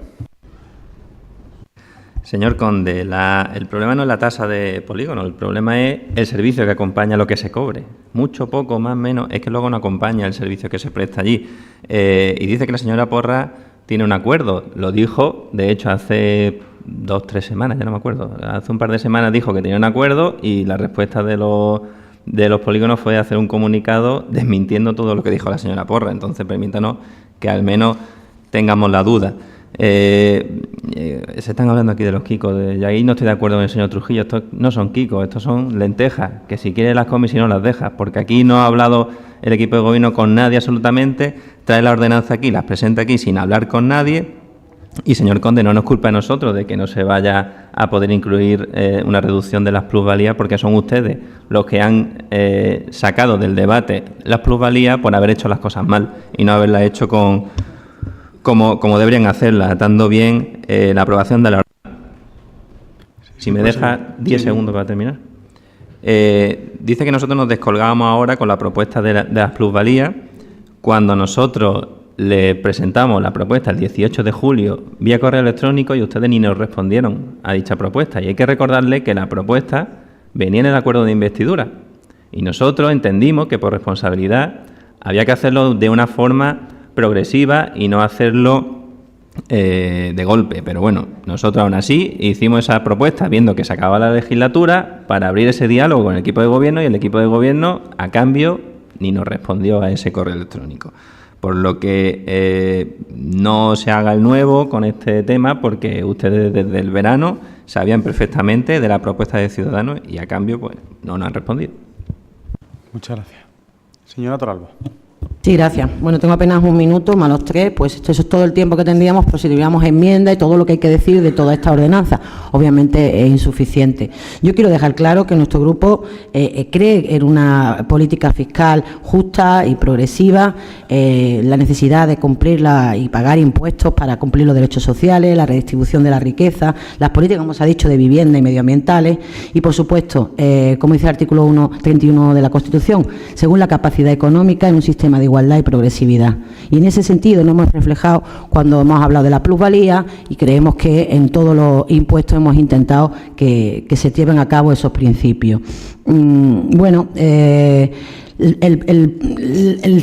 Señor Conde, el problema no es la tasa de polígono, el problema es el servicio que acompaña a lo que se cobre. Mucho, poco, más, menos, es que luego no acompaña el servicio que se presta allí. Y dice que la señora Porra tiene un acuerdo. Lo dijo, de hecho, hace 2 o 3 semanas, ya no me acuerdo. Hace un par de semanas dijo que tenía un acuerdo y la respuesta de los polígonos fue hacer un comunicado desmintiendo todo lo que dijo la señora Porra. Entonces, permítanos que al menos tengamos la duda. Se están hablando aquí de los quicos, y ahí no estoy de acuerdo con el señor Trujillo. Estos no son quicos, estos son lentejas, que si quieres las comes y no las dejas, porque aquí no ha hablado el equipo de gobierno con nadie absolutamente, trae la ordenanza aquí, las presenta aquí sin hablar con nadie, y señor Conde, no nos culpa a nosotros de que no se vaya a poder incluir una reducción de las plusvalías, porque son ustedes los que han sacado del debate las plusvalías por haber hecho las cosas mal y no haberlas hecho como deberían hacerla, atando bien la aprobación de la ordenanza. Si me deja 10 segundos para terminar. Dice que nosotros nos descolgábamos ahora con la propuesta de las plusvalías, cuando nosotros le presentamos la propuesta el 18 de julio vía correo electrónico y ustedes ni nos respondieron a dicha propuesta. Y hay que recordarle que la propuesta venía en el acuerdo de investidura. Y nosotros entendimos que por responsabilidad había que hacerlo de una forma progresiva y no hacerlo de golpe. Pero bueno, nosotros aún así hicimos esa propuesta viendo que se acababa la legislatura para abrir ese diálogo con el equipo de gobierno, y el equipo de gobierno a cambio ni nos respondió a ese correo electrónico. Por lo que no se haga el nuevo con este tema, porque ustedes desde el verano sabían perfectamente de la propuesta de Ciudadanos y a cambio pues no nos han respondido. Muchas gracias. Señora Torralba. Sí, gracias. Bueno, tengo apenas 1 minuto, más los 3, pues eso es todo el tiempo que tendríamos por si tuviéramos enmienda y todo lo que hay que decir de toda esta ordenanza. Obviamente es insuficiente. Yo quiero dejar claro que nuestro grupo cree en una política fiscal justa y progresiva, la necesidad de cumplirla y pagar impuestos para cumplir los derechos sociales, la redistribución de la riqueza, las políticas, como se ha dicho, de vivienda y medioambientales y, por supuesto, como dice el artículo 31 de la Constitución, según la capacidad económica en un sistema de igualdad y progresividad. Y en ese sentido nos hemos reflejado cuando hemos hablado de la plusvalía, y creemos que en todos los impuestos hemos intentado que se lleven a cabo esos principios. Bueno, el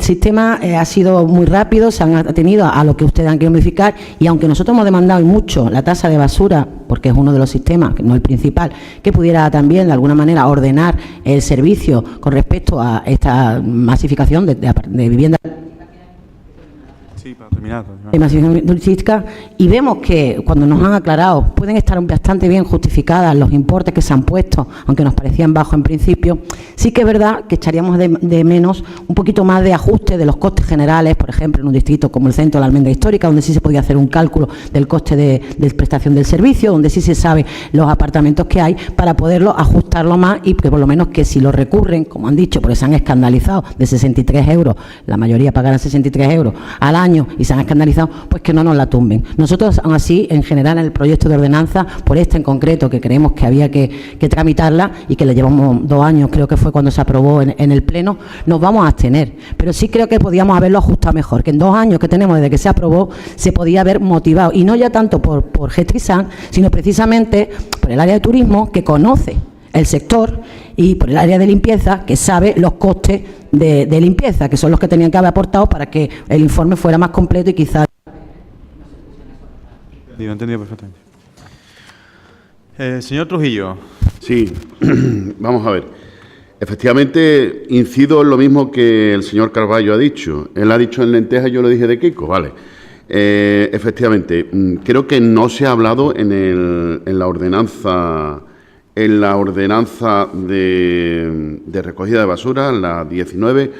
sistema ha sido muy rápido, se han atenido a lo que ustedes han querido modificar, y aunque nosotros hemos demandado mucho la tasa de basura, porque es uno de los sistemas, que no el principal, que pudiera también de alguna manera ordenar el servicio con respecto a esta masificación de vivienda. Sí, para terminar. Y vemos que cuando nos han aclarado pueden estar bastante bien justificadas los importes que se han puesto, aunque nos parecían bajos en principio. Sí que es verdad que echaríamos de menos un poquito más de ajuste de los costes generales, por ejemplo, en un distrito como el centro de la Almendra Histórica, donde sí se podía hacer un cálculo del coste de prestación del servicio, donde sí se sabe los apartamentos que hay, para poderlo ajustarlo más, y que por lo menos que si lo recurren, como han dicho, porque se han escandalizado de 63 euros, la mayoría pagarán 63 euros al año y se han escandalizado, pues que no nos la tumben. Nosotros, aún así, en general, en el proyecto de ordenanza, por esta en concreto, que creemos que había que tramitarla y que le llevamos 2 años, creo que fue cuando se aprobó en el Pleno, nos vamos a abstener. Pero sí creo que podíamos haberlo ajustado mejor, que en 2 años que tenemos desde que se aprobó, se podía haber motivado, y no ya tanto por Getrizan, sino precisamente por el área de turismo, que conoce el sector, y por el área de limpieza, que sabe los costes de limpieza, que son los que tenían que haber aportado para que el informe fuera más completo y quizás... Lo he entendido perfectamente. Señor Trujillo. Sí, vamos a ver. Efectivamente, incido en lo mismo que el señor Carballo ha dicho. Él ha dicho en lentejas, yo lo dije de Kiko, vale. Efectivamente, creo que no se ha hablado en la ordenanza de recogida de basura, la 19,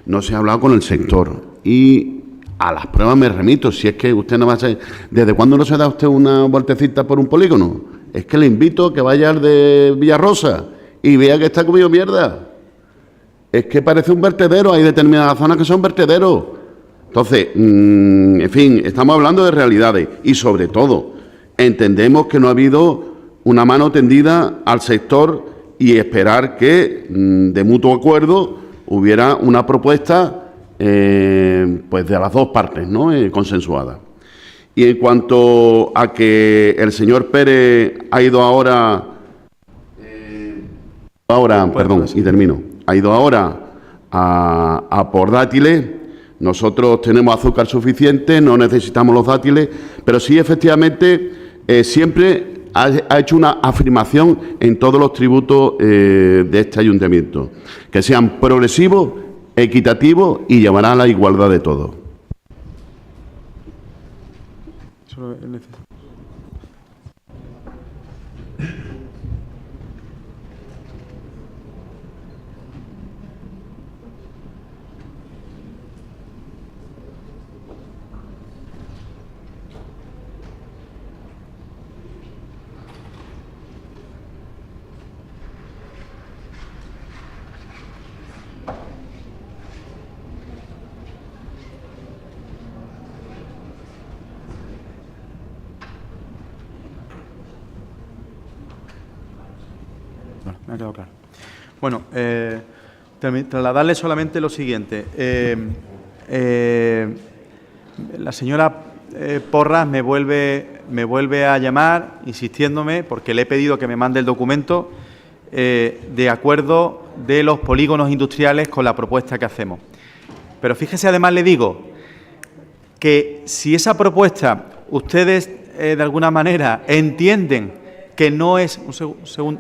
no se ha hablado con el sector. Y a las pruebas me remito. Si es que usted no va a ser... ¿Desde cuándo no se da usted una vueltecita por un polígono? Es que le invito a que vaya al de Villarrosa y vea que está comido mierda. Es que parece un vertedero. Hay determinadas zonas que son vertederos. Entonces, en fin, estamos hablando de realidades y, sobre todo, entendemos que no ha habido una mano tendida al sector y esperar que, de mutuo acuerdo, hubiera una propuesta pues de las dos partes, ¿no? Consensuada. Y en cuanto a que el señor Pérez ha ido ahora, ha ido ahora a por dátiles. Nosotros tenemos azúcar suficiente, no necesitamos los dátiles, pero sí, efectivamente, siempre ha hecho una afirmación en todos los tributos de este ayuntamiento, que sean progresivos, equitativos y llevarán a la igualdad de todos. Me ha quedado claro. Bueno, trasladarle solamente lo siguiente. La señora Porras me vuelve a llamar insistiéndome, porque le he pedido que me mande el documento de acuerdo de los polígonos industriales con la propuesta que hacemos. Pero fíjese, además le digo que si esa propuesta ustedes de alguna manera entienden que no es,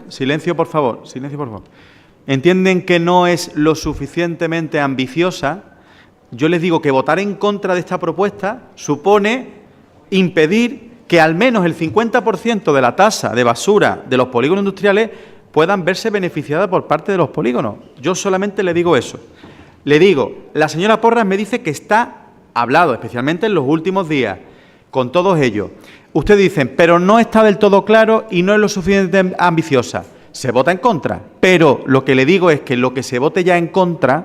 silencio por favor, entienden que no es lo suficientemente ambiciosa, yo les digo que votar en contra de esta propuesta supone impedir que al menos el 50% de la tasa de basura de los polígonos industriales puedan verse beneficiadas por parte de los polígonos. Yo solamente le digo eso. Le digo, la señora Porras me dice que está hablado, especialmente en los últimos días, con todos ellos. Ustedes dicen, pero no está del todo claro y no es lo suficientemente ambiciosa. Se vota en contra, pero lo que le digo es que lo que se vote ya en contra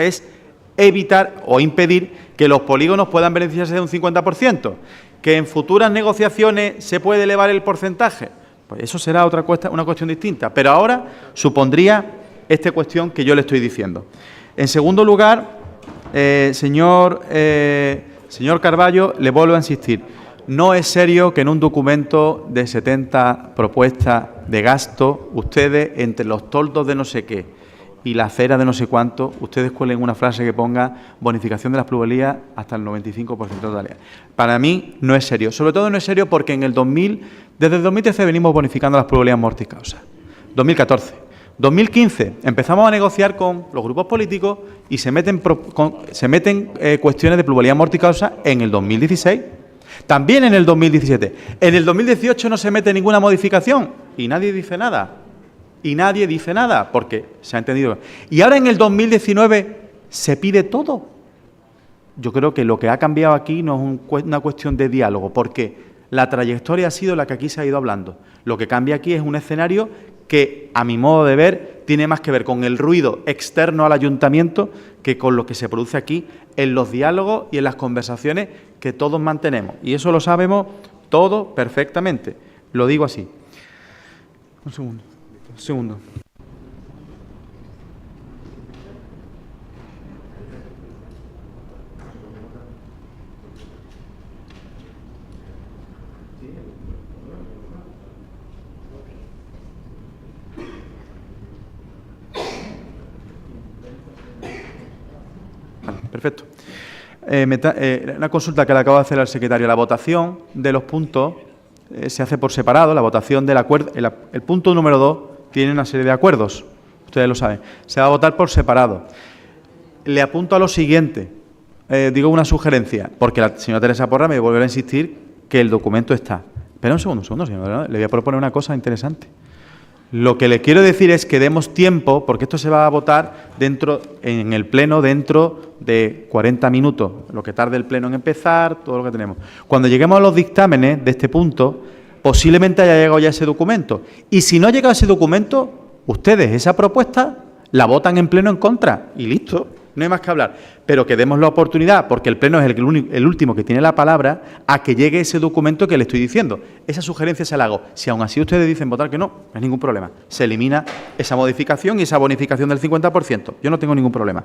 es evitar o impedir que los polígonos puedan beneficiarse de un 50%. ¿Que en futuras negociaciones se puede elevar el porcentaje? Pues eso será una cuestión distinta. Pero ahora supondría esta cuestión que yo le estoy diciendo. En segundo lugar, señor Carballo, le vuelvo a insistir. No es serio que en un documento de 70 propuestas de gasto, ustedes, entre los toldos de no sé qué y la acera de no sé cuánto, ustedes cuelen una frase que ponga bonificación de las plusvalías hasta el 95% de totalidad. Para mí no es serio. Sobre todo no es serio porque desde el 2013 venimos bonificando las plusvalías mortis causa. 2014. 2015 empezamos a negociar con los grupos políticos y se meten cuestiones de plusvalía mortis causa en el 2016. También en el 2017. En el 2018 no se mete ninguna modificación y nadie dice nada. Porque se ha entendido. Y ahora en el 2019 se pide todo. Yo creo que lo que ha cambiado aquí no es una cuestión de diálogo, porque la trayectoria ha sido la que aquí se ha ido hablando. Lo que cambia aquí es un escenario que, a mi modo de ver, tiene más que ver con el ruido externo al ayuntamiento que con lo que se produce aquí en los diálogos y en las conversaciones que todos mantenemos. Y eso lo sabemos todos perfectamente. Lo digo así. Un segundo. Perfecto. Una consulta que le acabo de hacer al secretario. La votación de los puntos se hace por separado. La votación del acuerdo. El punto número 2 tiene una serie de acuerdos. Ustedes lo saben. Se va a votar por separado. Le apunto a lo siguiente. Digo una sugerencia, porque la señora Teresa Porras me volverá a insistir que el documento está. Espera un segundo, señor. Le voy a proponer una cosa interesante. Lo que le quiero decir es que demos tiempo, porque esto se va a votar en el Pleno dentro de 40 minutos, lo que tarde el Pleno en empezar, todo lo que tenemos. Cuando lleguemos a los dictámenes de este punto, posiblemente haya llegado ya ese documento. Y si no ha llegado ese documento, ustedes esa propuesta la votan en Pleno en contra y listo. No hay más que hablar, pero que demos la oportunidad, porque el Pleno es el último que tiene la palabra, a que llegue ese documento que le estoy diciendo. Esa sugerencia se la hago. Si aún así ustedes dicen votar que no, no hay ningún problema. Se elimina esa modificación y esa bonificación del 50%. Yo no tengo ningún problema.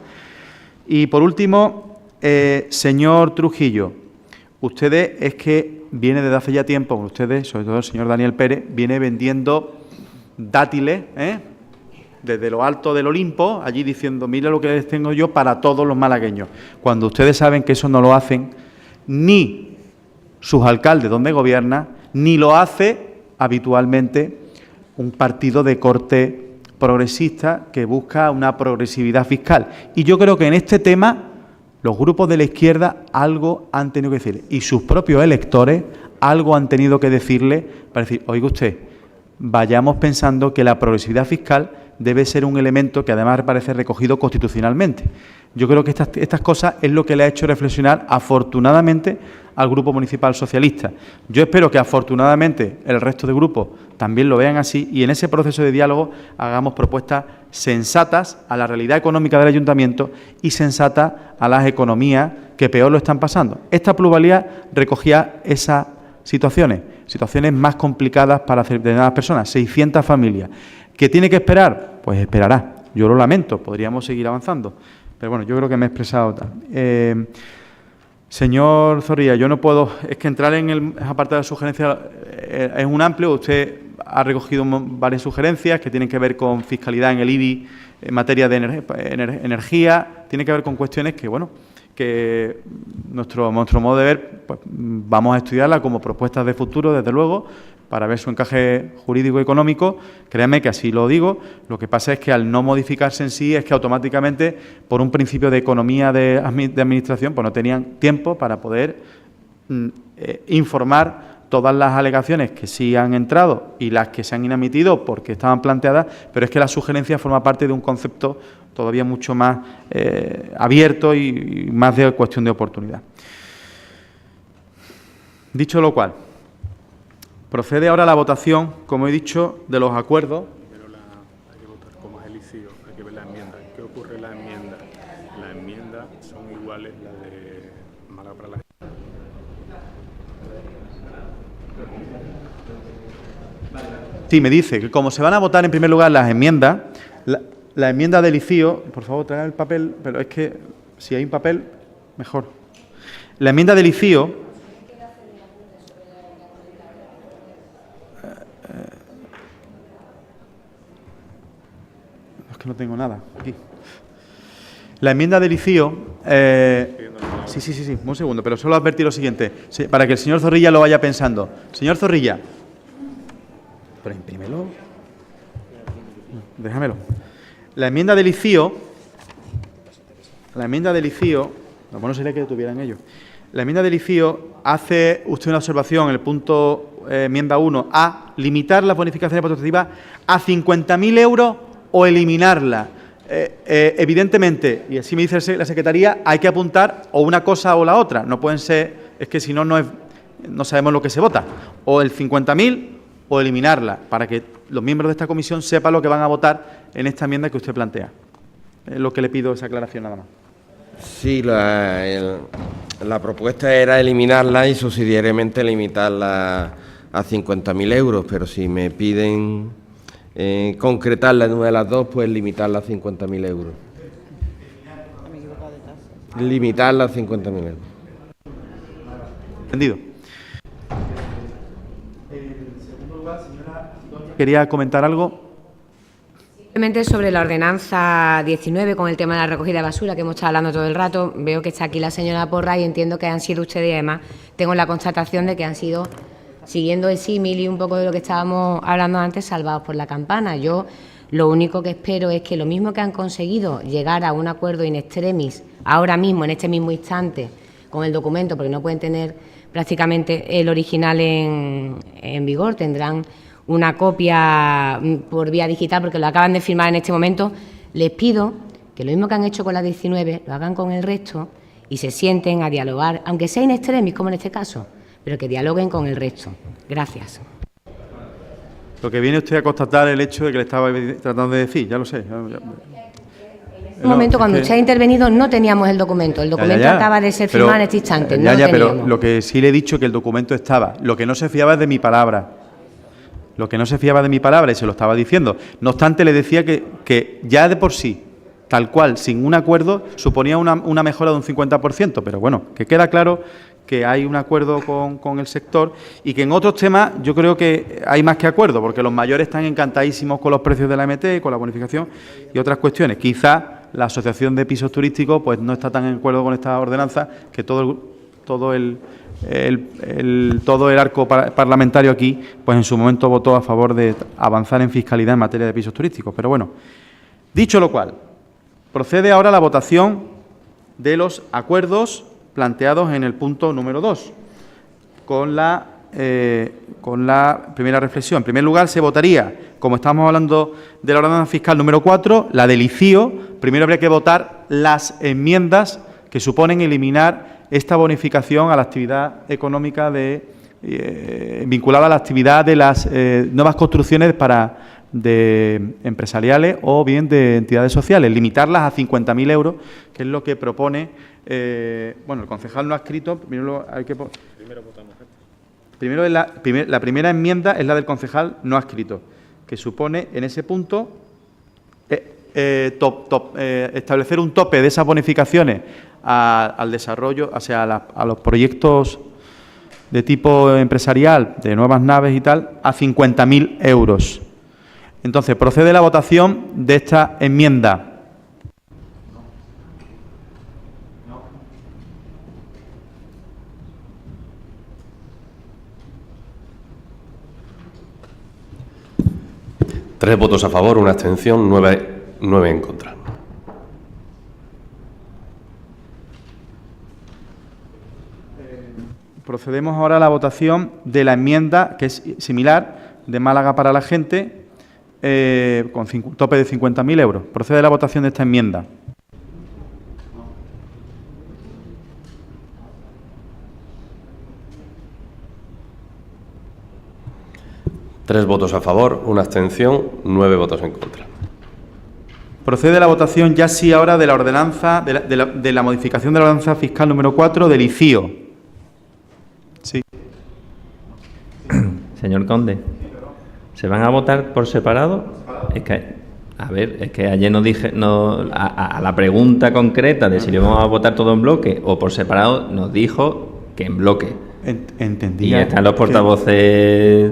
Y por último, señor Trujillo, ustedes es que viene desde hace ya tiempo, ustedes, sobre todo el señor Daniel Pérez, viene vendiendo dátiles, desde lo alto del Olimpo, allí diciendo, mira lo que les tengo yo para todos los malagueños. Cuando ustedes saben que eso no lo hacen ni sus alcaldes donde gobierna, ni lo hace habitualmente un partido de corte progresista que busca una progresividad fiscal. Y yo creo que en este tema los grupos de la izquierda algo han tenido que decirle, y sus propios electores algo han tenido que decirle para decir, oiga usted, vayamos pensando que la progresividad fiscal debe ser un elemento que además parece recogido constitucionalmente. Yo creo que estas cosas es lo que le ha hecho reflexionar afortunadamente al Grupo Municipal Socialista. Yo espero que afortunadamente el resto de grupos también lo vean así y en ese proceso de diálogo hagamos propuestas sensatas a la realidad económica del ayuntamiento y sensatas a las economías que peor lo están pasando. Esta plusvalía recogía esas situaciones más complicadas para determinadas personas, 600 familias. ¿Qué tiene que esperar? Pues esperará. Yo lo lamento, podríamos seguir avanzando. Pero bueno, yo creo que me he expresado tal. Señor Zorrilla, yo no puedo, es que entrar en el apartado de sugerencias es un amplio, usted ha recogido varias sugerencias que tienen que ver con fiscalidad en el IBI, en materia de energía, tiene que ver con cuestiones que, bueno, que nuestro modo de ver, pues vamos a estudiarla como propuestas de futuro, desde luego, para ver su encaje jurídico y económico. Créanme que así lo digo. Lo que pasa es que al no modificarse en sí es que automáticamente, por un principio de economía de administración, pues no tenían tiempo para poder informar todas las alegaciones que sí han entrado y las que se han inadmitido porque estaban planteadas, pero es que la sugerencia forma parte de un concepto todavía mucho más abierto y más de cuestión de oportunidad. Dicho lo cual, procede ahora la votación, como he dicho, de los acuerdos. Pero hay que votar como es el ICIO, hay que ver la enmienda. ¿Qué ocurre en la enmienda? Las enmiendas son iguales las de Málaga para la gente. Sí, me dice que como se van a votar en primer lugar las enmiendas, la enmienda del ICIO, por favor, trae el papel, pero es que si hay un papel, mejor. La enmienda del ICIO... que no tengo nada aquí. La enmienda del ICIO, sí, un segundo, pero solo advertir lo siguiente, para que el señor Zorrilla lo vaya pensando. Señor Zorrilla, pero imprímelo. Déjamelo. La enmienda del ICIO, lo bueno sería que tuvieran ellos. La enmienda del ICIO hace usted una observación en el punto enmienda 1 a limitar las bonificaciones protectivas a 50.000 euros o eliminarla. Evidentemente, y así me dice la Secretaría, hay que apuntar o una cosa o la otra. No pueden ser, es que si no, no sabemos lo que se vota. O el 50.000 o eliminarla, para que los miembros de esta comisión sepan lo que van a votar en esta enmienda que usted plantea. Es lo que le pido esa aclaración nada más. Sí, la propuesta era eliminarla y subsidiariamente limitarla a 50.000 euros, pero si me piden concretarla en una de las dos, pues limitarla a 50.000 euros. Limitarla a 50.000 euros. Entendido. En segundo lugar, señora, ¿quería comentar algo? Simplemente sobre la ordenanza 19 con el tema de la recogida de basura que hemos estado hablando todo el rato. Veo que está aquí la señora Porra y entiendo que han sido ustedes, y además tengo la constatación de que han sido, siguiendo el símil y un poco de lo que estábamos hablando antes, salvados por la campana. Yo lo único que espero es que lo mismo que han conseguido llegar a un acuerdo in extremis ahora mismo, en este mismo instante, con el documento, porque no pueden tener prácticamente el original en vigor, tendrán una copia por vía digital porque lo acaban de firmar en este momento. Les pido que lo mismo que han hecho con la 19 lo hagan con el resto y se sienten a dialogar, aunque sea in extremis como en este caso, pero que dialoguen con el resto. Gracias. Lo que viene usted a constatar el hecho de que le estaba tratando de decir, ya lo sé. En un momento, cuando usted ha intervenido, no teníamos el documento. El documento acaba de ser firmado en este instante. No lo teníamos. Pero lo que sí le he dicho que el documento estaba. Lo que no se fiaba es de mi palabra. Lo que no se fiaba de mi palabra, y se lo estaba diciendo. No obstante, le decía que ya de por sí, tal cual, sin un acuerdo, suponía una mejora de un 50%. Pero bueno, que queda claro que hay un acuerdo con el sector y que en otros temas yo creo que hay más que acuerdo, porque los mayores están encantadísimos con los precios de la MT, con la bonificación y otras cuestiones. Quizá la Asociación de Pisos Turísticos pues no está tan en acuerdo con esta ordenanza, que todo el arco parlamentario aquí, pues en su momento votó a favor de avanzar en fiscalidad en materia de pisos turísticos. Pero bueno, dicho lo cual, procede ahora la votación de los acuerdos planteados en el punto número 2, con la primera reflexión. En primer lugar, se votaría, como estamos hablando de la ordenanza fiscal número 4, la del ICIO. Primero habría que votar las enmiendas que suponen eliminar esta bonificación a la actividad económica vinculada a la actividad de las nuevas construcciones de empresariales o bien de entidades sociales, limitarlas a 50.000 euros, que es lo que propone, el concejal no ha escrito, primero votamos esto. Primero la primera enmienda es la del concejal no ha escrito, que supone en ese punto establecer un tope de esas bonificaciones al desarrollo, o sea, a los proyectos de tipo empresarial, de nuevas naves y tal, a 50.000 euros. Entonces, procede la votación de esta enmienda. Tres votos a favor, una abstención, 9 en contra. Procedemos ahora a la votación de la enmienda, que es similar, de Málaga para la gente, con tope de 50.000 euros. Procede la votación de esta enmienda. Tres votos a favor, una abstención, 9 votos en contra. Procede la votación ya sí ahora de la ordenanza, de la modificación de la ordenanza fiscal número 4 del ICIO. Sí. Señor Conde, ¿se van a votar por separado? Es que ayer nos dije, a la pregunta concreta de si le vamos a votar todo en bloque o por separado, nos dijo que en bloque. Entendía. Y están los portavoces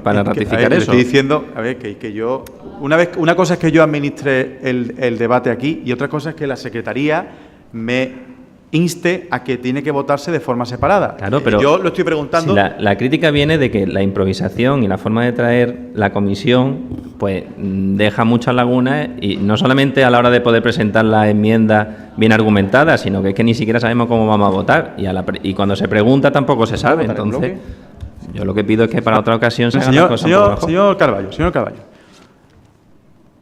para ratificar eso. Le estoy diciendo, que yo... Una cosa es que yo administre el debate aquí y otra cosa es que la Secretaría me inste a que tiene que votarse de forma separada. Claro, pero yo lo estoy preguntando. Si la crítica viene de que la improvisación y la forma de traer la comisión pues deja muchas lagunas, y no solamente a la hora de poder presentar la enmienda bien argumentada, sino que es que ni siquiera sabemos cómo vamos a votar y cuando se pregunta tampoco se sabe. Entonces, yo lo que pido es que para otra ocasión se hagan las cosas un poco mejor. Señor Carballo,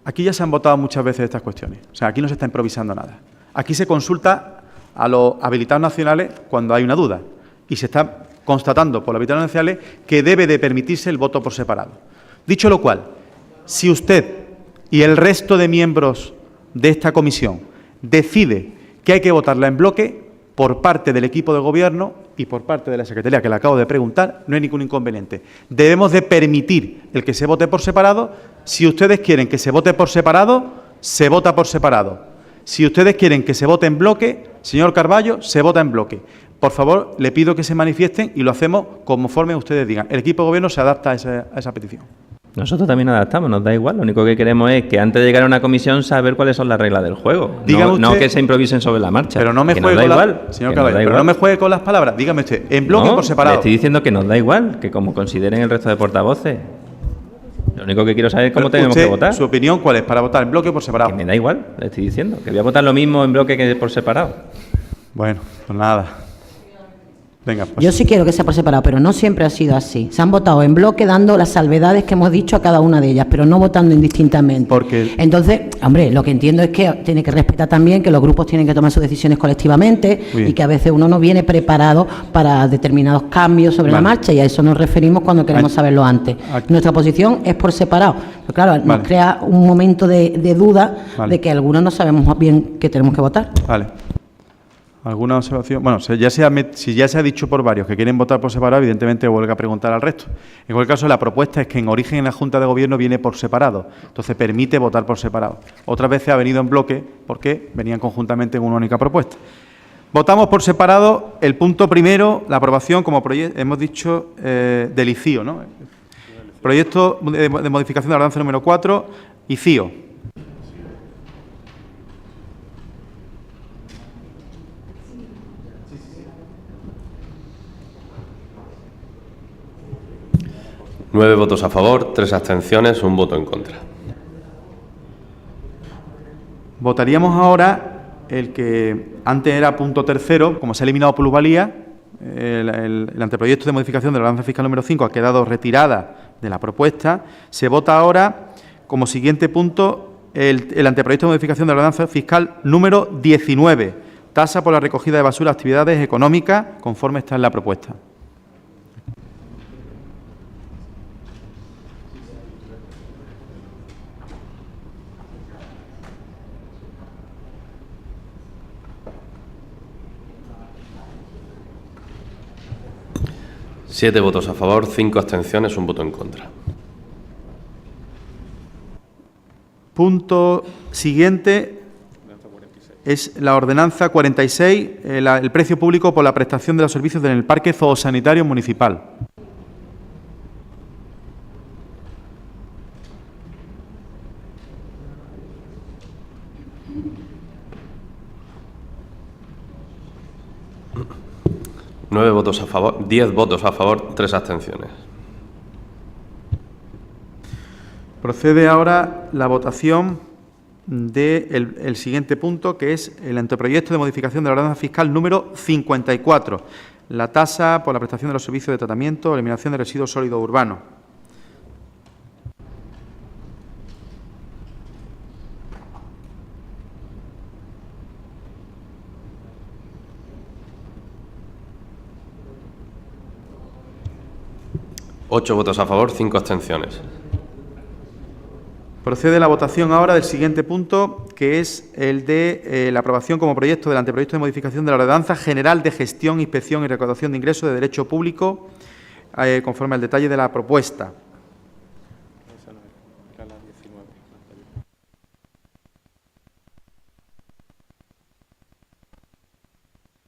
aquí ya se han votado muchas veces estas cuestiones. O sea, aquí no se está improvisando nada. Aquí se consulta a los habilitados nacionales cuando hay una duda y se está constatando por los habilitados nacionales que debe de permitirse el voto por separado. Dicho lo cual, si usted y el resto de miembros de esta comisión decide que hay que votarla en bloque, por parte del equipo de gobierno y por parte de la Secretaría, que le acabo de preguntar, no hay ningún inconveniente. Debemos de permitir el que se vote por separado. Si ustedes quieren que se vote por separado, se vota por separado. Si ustedes quieren que se vote en bloque, señor Carballo, se vota en bloque. Por favor, le pido que se manifiesten y lo hacemos conforme ustedes digan. El equipo de gobierno se adapta a esa petición. Nosotros también nos adaptamos, nos da igual. Lo único que queremos es que antes de llegar a una comisión saber cuáles son las reglas del juego. No que se improvisen sobre la marcha. Pero no me juegue con señor Carballo, pero no me juegue con las palabras. Dígame usted, en bloque o por separado. Le estoy diciendo que nos da igual, que como consideren el resto de portavoces. Lo único que quiero saber es cómo tenemos que votar. ¿Su opinión cuál es? ¿Para votar en bloque o por separado? Que me da igual, le estoy diciendo. Que voy a votar lo mismo en bloque que por separado. Bueno, pues nada. Venga, pues. Yo sí quiero que sea por separado, pero no siempre ha sido así. Se han votado en bloque dando las salvedades que hemos dicho a cada una de ellas, pero no votando indistintamente. Entonces, hombre, lo que entiendo es que tiene que respetar también que los grupos tienen que tomar sus decisiones colectivamente y que a veces uno no viene preparado para determinados cambios sobre la marcha, y a eso nos referimos cuando queremos saberlo antes. Nuestra posición es por separado. Pero claro, nos crea un momento de duda de que algunos no sabemos bien qué tenemos que votar. Vale. ¿Alguna observación? Bueno, si ya se ha dicho por varios que quieren votar por separado, evidentemente vuelve a preguntar al resto. En cualquier caso, la propuesta es que en origen en la Junta de Gobierno viene por separado, entonces permite votar por separado. Otras veces ha venido en bloque porque venían conjuntamente en una única propuesta. Votamos por separado el punto primero, la aprobación, como hemos dicho, del ICIO, ¿no? Proyecto de modificación de la ordenanza número 4, ICIO. Nueve votos a favor, 3 abstenciones, 1 voto en contra. Votaríamos ahora el que antes era punto tercero, como se ha eliminado plusvalía, el anteproyecto de modificación de la ordenanza fiscal número 5 ha quedado retirada de la propuesta. Se vota ahora como siguiente punto el anteproyecto de modificación de la ordenanza fiscal número 19, tasa por la recogida de basura, actividades económicas, conforme está en la propuesta. Siete votos a favor, 5 abstenciones, 1 voto en contra. Punto siguiente es la ordenanza 46, el precio público por la prestación de los servicios en el parque zoosanitario municipal. Nueve votos a favor, 10 votos a favor, 3 abstenciones. Procede ahora la votación del siguiente punto, que es el anteproyecto de modificación de la ordenanza fiscal número 54, la tasa por la prestación de los servicios de tratamiento o eliminación de residuos sólidos urbanos. Ocho votos a favor, 5 abstenciones. Procede la votación ahora del siguiente punto, que es el de la aprobación como proyecto del anteproyecto de modificación de la Ordenanza General de Gestión, Inspección y Recaudación de Ingresos de Derecho Público, conforme al detalle de la propuesta.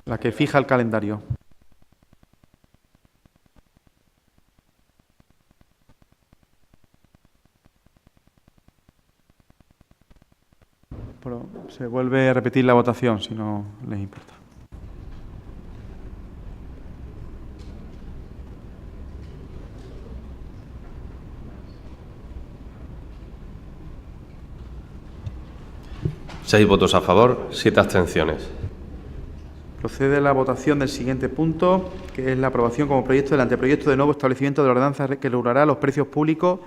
La que fija el calendario. Pero se vuelve a repetir la votación, si no les importa. Seis votos a favor, 7 abstenciones. Procede la votación del siguiente punto, que es la aprobación como proyecto del anteproyecto de nuevo establecimiento de la ordenanza que regulará los precios públicos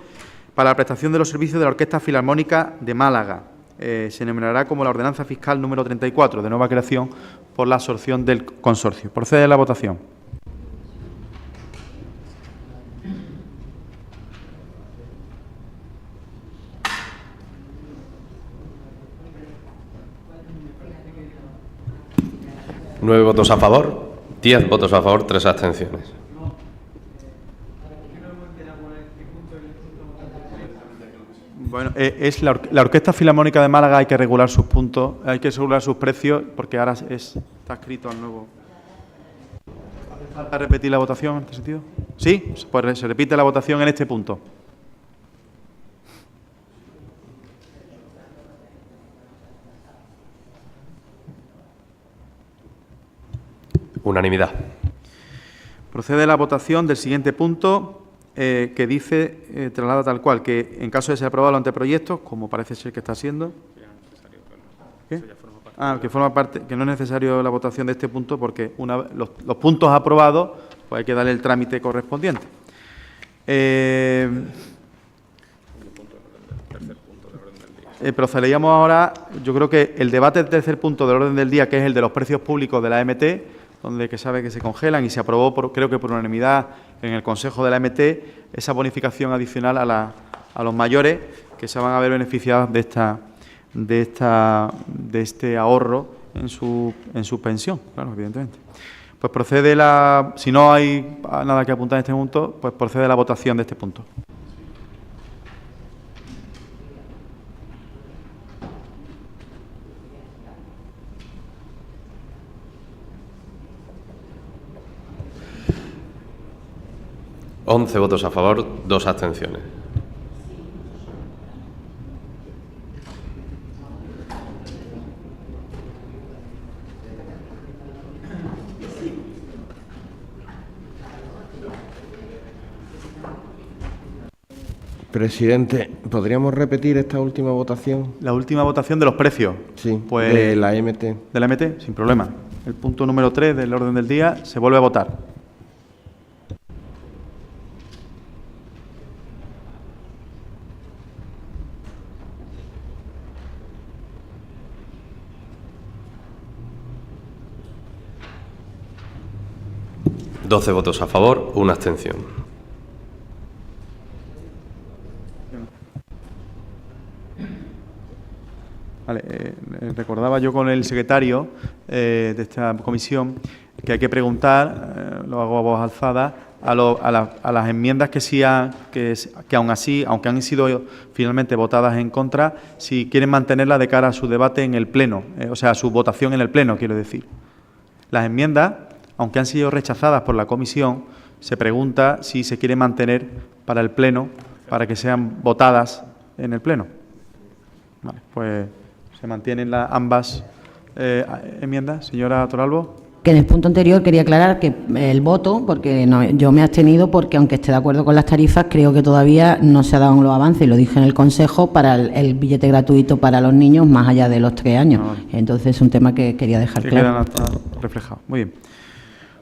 para la prestación de los servicios de la Orquesta Filarmónica de Málaga. Se enumerará como la ordenanza fiscal número 34, de nueva creación por la absorción del consorcio. Procede la votación. Nueve votos a favor, 10 votos a favor, 3 abstenciones. Bueno, es la Orquesta Filarmónica de Málaga, hay que regular sus puntos, hay que regular sus precios, porque ahora está escrito al nuevo. ¿Hace falta repetir la votación en este sentido? ¿Sí? Pues se repite la votación en este punto. Unanimidad. Procede la votación del siguiente punto, que dice, traslada tal cual, que en caso de ser aprobado los anteproyectos, como parece ser que está siendo... ¿Qué? Que forma parte, que no es necesario la votación de este punto, porque los puntos aprobados, pues hay que darle el trámite correspondiente. Procederíamos ahora, yo creo que el debate del tercer punto del orden del día, que es el de los precios públicos de la AMT, donde que sabe que se congelan y se aprobó, creo que por unanimidad en el Consejo de la AMT, esa bonificación adicional a los mayores que se van a ver beneficiados de este ahorro en su pensión, claro, evidentemente. Pues procede si no hay nada que apuntar en este punto, pues procede la votación de este punto. 11 votos a favor, 2 abstenciones. Presidente, ¿podríamos repetir esta última votación? La última votación de los precios. Sí, Pues, de la MT. De la MT, sin problema. El punto número 3 del orden del día se vuelve a votar. ¿12 votos a favor, 1 abstención? Vale, recordaba yo con el secretario de esta comisión que hay que preguntar, lo hago a voz alzada, a las enmiendas que aún así, aunque han sido finalmente votadas en contra, si quieren mantenerla de cara a su debate en el Pleno, o sea, a su votación en el Pleno, quiero decir. Las enmiendas, aunque han sido rechazadas por la comisión, se pregunta si se quiere mantener para el Pleno, para que sean votadas en el Pleno. Vale, pues se mantienen ambas enmiendas. Señora Torralbo. Que en el punto anterior quería aclarar que el voto, porque yo me he abstenido porque aunque esté de acuerdo con las tarifas, creo que todavía no se ha dado los avances, y lo dije en el Consejo, para el billete gratuito para los niños más allá de los 3 años. Entonces es un tema que quería dejar claro. Queda reflejado. Muy bien.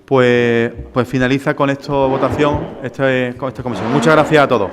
Pues finaliza con esto votación esta comisión. Muchas gracias a todos.